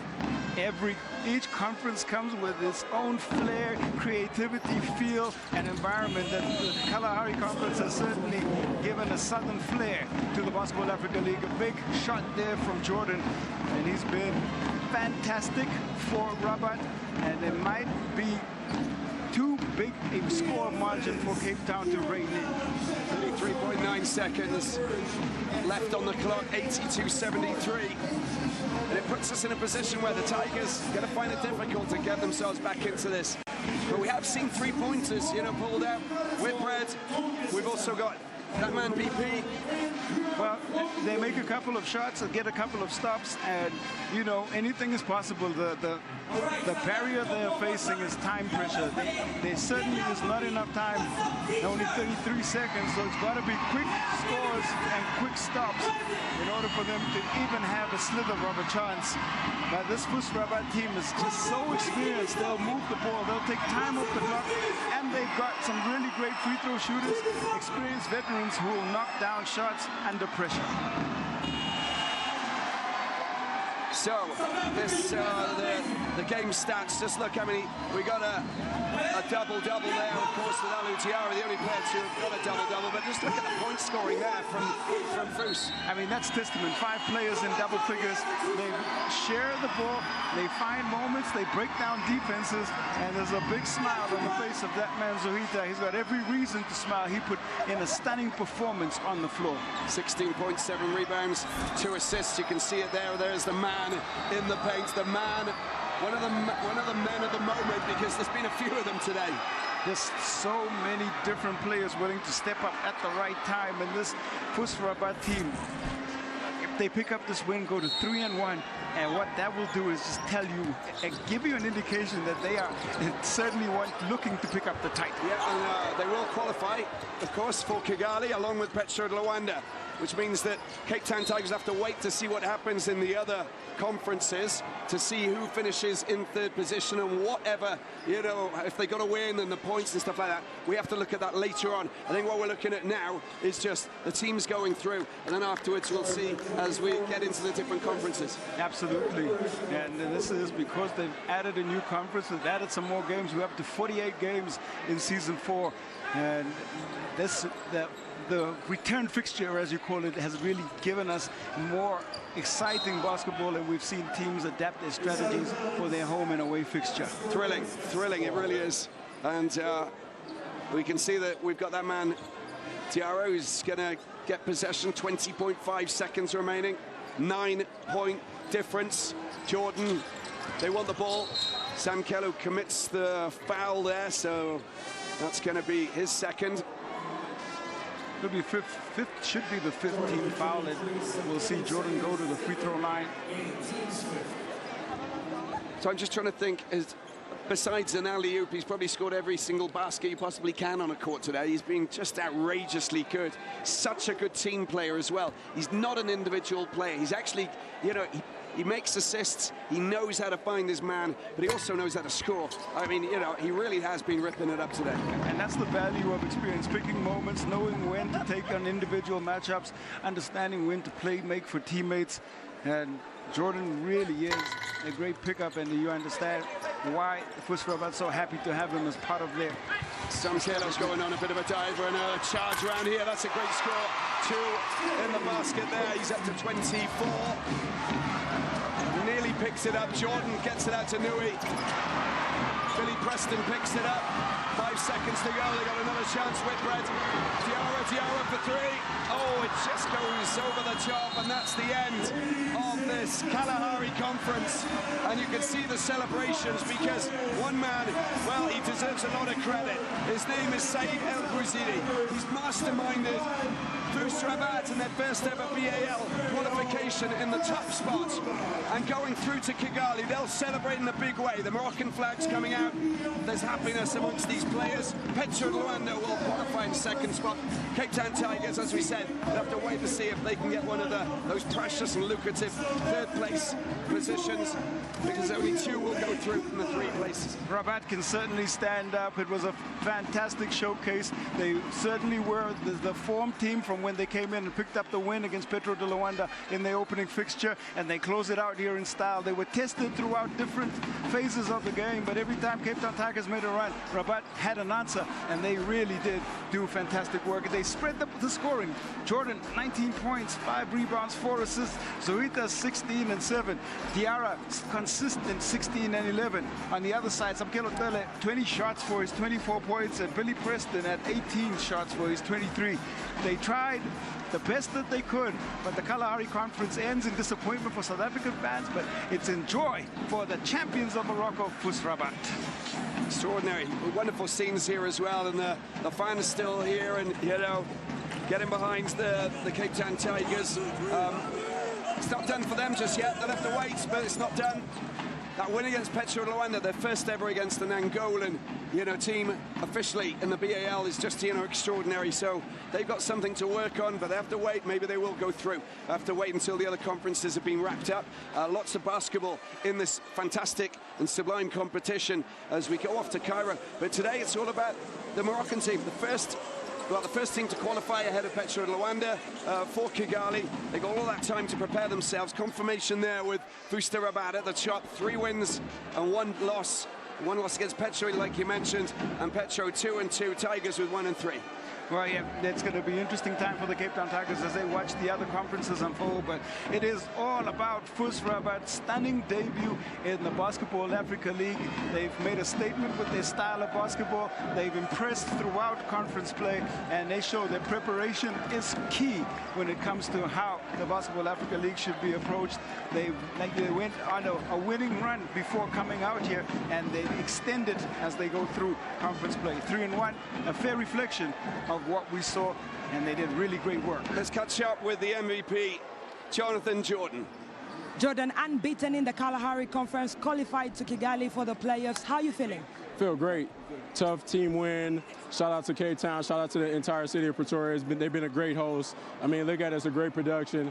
Each conference comes with its own flair, creativity, feel, and environment. That the Kalahari Conference has certainly given a southern flair to the BAL-Africa League. A big shot there from Jordan, and he's been fantastic for Rabat, and it might be too big a score margin for Cape Town to rein in. 3.9 seconds left on the clock, 82-73. And it puts us in a position where the Tigers are going to find it difficult to get themselves back into this. But we have seen 3-pointers, you know, pulled out. Whitbread. We've also got that man BP. Well, they make a couple of shots and get a couple of stops, and you know, anything is possible. The barrier they're facing is time pressure. There certainly is not enough time, only 33 seconds, so it's got to be quick scores and quick stops in order for them to even have a slither of a chance. But this FUS Rabat team is just so experienced. They'll move the ball, they'll take time off the clock, and they've got some really great free throw shooters, experienced veterans who will knock down shots under pressure. So this the game stats. Just look how many we got a double-double there. Of course, with Ahly, the only players who have got a double-double. But just look at the point scoring there from FUS. I mean, that's testament. 5 players in double figures. They share the ball. They find moments. They break down defenses. And there's a big smile on the face of that man, Zohita. He's got every reason to smile. He put in a stunning performance on the floor. 16.7 rebounds, 2 assists. You can see it there. There's the man in the paint. The man, one of the men of the moment, because there's been a few of them today. Just so many different players willing to step up at the right time. And this FUS Rabat team, if they pick up this win, go to 3-1, and what that will do is just tell you and give you an indication that they are certainly looking to pick up the title. Yeah, and they will qualify, of course, for Kigali along with Pretoria, Rwanda, which means that Cape Town Tigers have to wait to see what happens in the other conferences, to see who finishes in 3rd position, and whatever, you know, if they got to win and the points and stuff like that, we have to look at that later on. I think what we're looking at now is just the teams going through, and then afterwards we'll see as we get into the different conferences. Absolutely, and this is because they've added a new conference, they've added some more games. We're up to 48 games in season 4, and the return fixture, as you call it, has really given us more exciting basketball, and we've seen teams adapt their strategies for their home and away fixture. Thrilling, it really is. And we can see that we've got that man, Tiaro, who's going to get possession, 20.5 seconds remaining, 9-point difference. Jordan, they want the ball. Sam Kello commits the foul there, so that's going to be his second. It'll be fifth, should be the 15th foul, and we'll see Jordan go to the free throw line. So I'm just trying to think, besides an alley-oop, he's probably scored every single basket he possibly can on a court today. He's been just outrageously good. Such a good team player as well. He's not an individual player. He's actually, you know, he makes assists, he knows how to find his man, but he also knows how to score. I mean, you know, he really has been ripping it up today. And that's the value of experience, picking moments, knowing when to take on individual matchups, understanding when to make for teammates. And Jordan really is a great pickup, and you understand why FUS Rabat so happy to have him as part of their... Samkelo's going on a bit of a diver and a charge round here. That's a great score. 2 in the basket there. He's up to 24. Nearly picks it up. Jordan gets it out to Nui. Billy Preston picks it up. 5 seconds to go. They got another chance. Whitbread. Diarra for 3. Oh, it just goes over the top, and that's the end of this Kalahari conference. And you can see the celebrations because one man, well, he deserves a lot of credit. His name is Said El Bouzidi. He's masterminded FUS Rabat in their first ever BAL qualification in the top spot and going through to Kigali. They'll celebrate in a big way. The Moroccan flag's coming out. There's happiness amongst these players. Petro Rwanda will qualify in second spot. Cape Town Tigers, as we said, they'll have to wait to see if they can get one of those precious and lucrative third place positions because only 2 will go through from the 3 places. Rabat can certainly stand up. It was a fantastic showcase. They certainly were the form team from when they came in and picked up the win against Petro de Luanda in their opening fixture, and they close it out here in style. They were tested throughout different phases of the game, but every time Cape Town Tigers made a run, Rabat had an answer, and they really did do fantastic work. They spread the scoring. Jordan, 19 points, 5 rebounds, 4 assists. Zoita, 16 and 7. Diarra, consistent, 16 and 11. On the other side, Samkelo Tele, 20 shots for his 24 points, and Billy Preston at 18 shots for his 23. They tried the best that they could, but the Kalahari Conference ends in disappointment for South African fans, but it's in joy for the champions of Morocco, FUS Rabat. Extraordinary, wonderful scenes here as well, and the fans still here, and you know, getting behind the Cape Town Tigers. It's not done for them just yet. They'll have to wait, but it's not done. That win against Petro Luanda, their first ever against an Angolan, team officially in the BAL is just, extraordinary. So they've got something to work on, but they have to wait. Maybe they will go through. They have to wait until the other conferences have been wrapped up. Lots of basketball in this fantastic and sublime competition as we go off to Cairo. But today it's all about the Moroccan team, the first team to qualify ahead of Petro Luanda for Kigali. They got all that time to prepare themselves. Confirmation there with FUS Rabat at the top. 3 wins and 1 loss. 1 loss against Petro, like you mentioned, and Petro 2 and 2. Tigers with 1 and 3. Well, yeah, it's going to be an interesting time for the Cape Town Tigers as they watch the other conferences unfold, but it is all about FUS Rabat's stunning debut in the BAL-Africa League. They've made a statement with their style of basketball. They've impressed throughout conference play, and they show that preparation is key when it comes to how the BAL-Africa League should be approached. They went on a winning run before coming out here, and they extended as they go through conference play. 3-1, a fair reflection of what we saw, and they did really great work. Let's catch up with the MVP, Jonathan Jordan. Jordan, unbeaten in the Kalahari Conference, qualified to Kigali for the playoffs. How are you feeling? Feel great. Tough team win. Shout out to Cape Town. Shout out to the entire city of Pretoria. They've been a great host. I mean, look at it, it's a great production.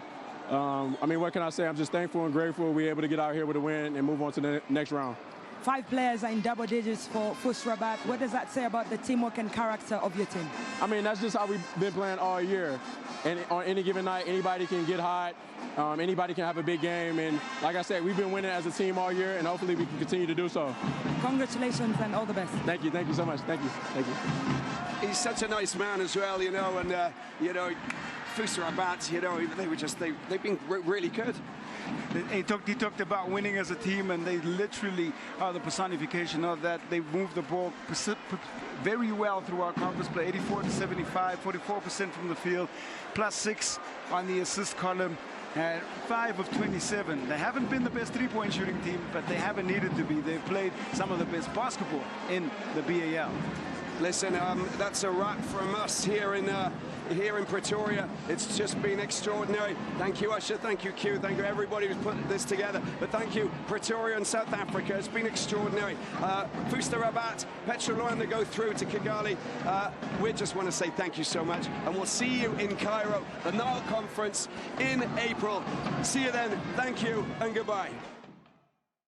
I mean, what can I say? I'm just thankful and grateful we're able to get out here with a win and move on to the next round. 5 players are in double digits for FUS Rabat. What does that say about the teamwork and character of your team? I mean, that's just how we've been playing all year. And on any given night, anybody can get hot. Anybody can have a big game. And like I said, we've been winning as a team all year, and hopefully we can continue to do so. Congratulations and all the best. Thank you so much. Thank you. He's such a nice man as well, and FUS Rabat, they've been really good. He talked about winning as a team, and they literally are the personification of that. They moved the ball very well throughout conference play, 84 to 75, 44% from the field, +6 on the assist column, and 5 of 27. They haven't been the best 3-point shooting team, but they haven't needed to be. They've played some of the best basketball in the BAL. Listen, that's a wrap from us here in Pretoria. It's just been extraordinary. Thank you, Usher. Thank you, Q. Thank you, everybody who's put this together. But thank you, Pretoria and South Africa. It's been extraordinary. FUS Rabat, Petro Luanda go through to Kigali. We just want to say thank you so much. And we'll see you in Cairo, the Nile Conference in April. See you then. Thank you and goodbye.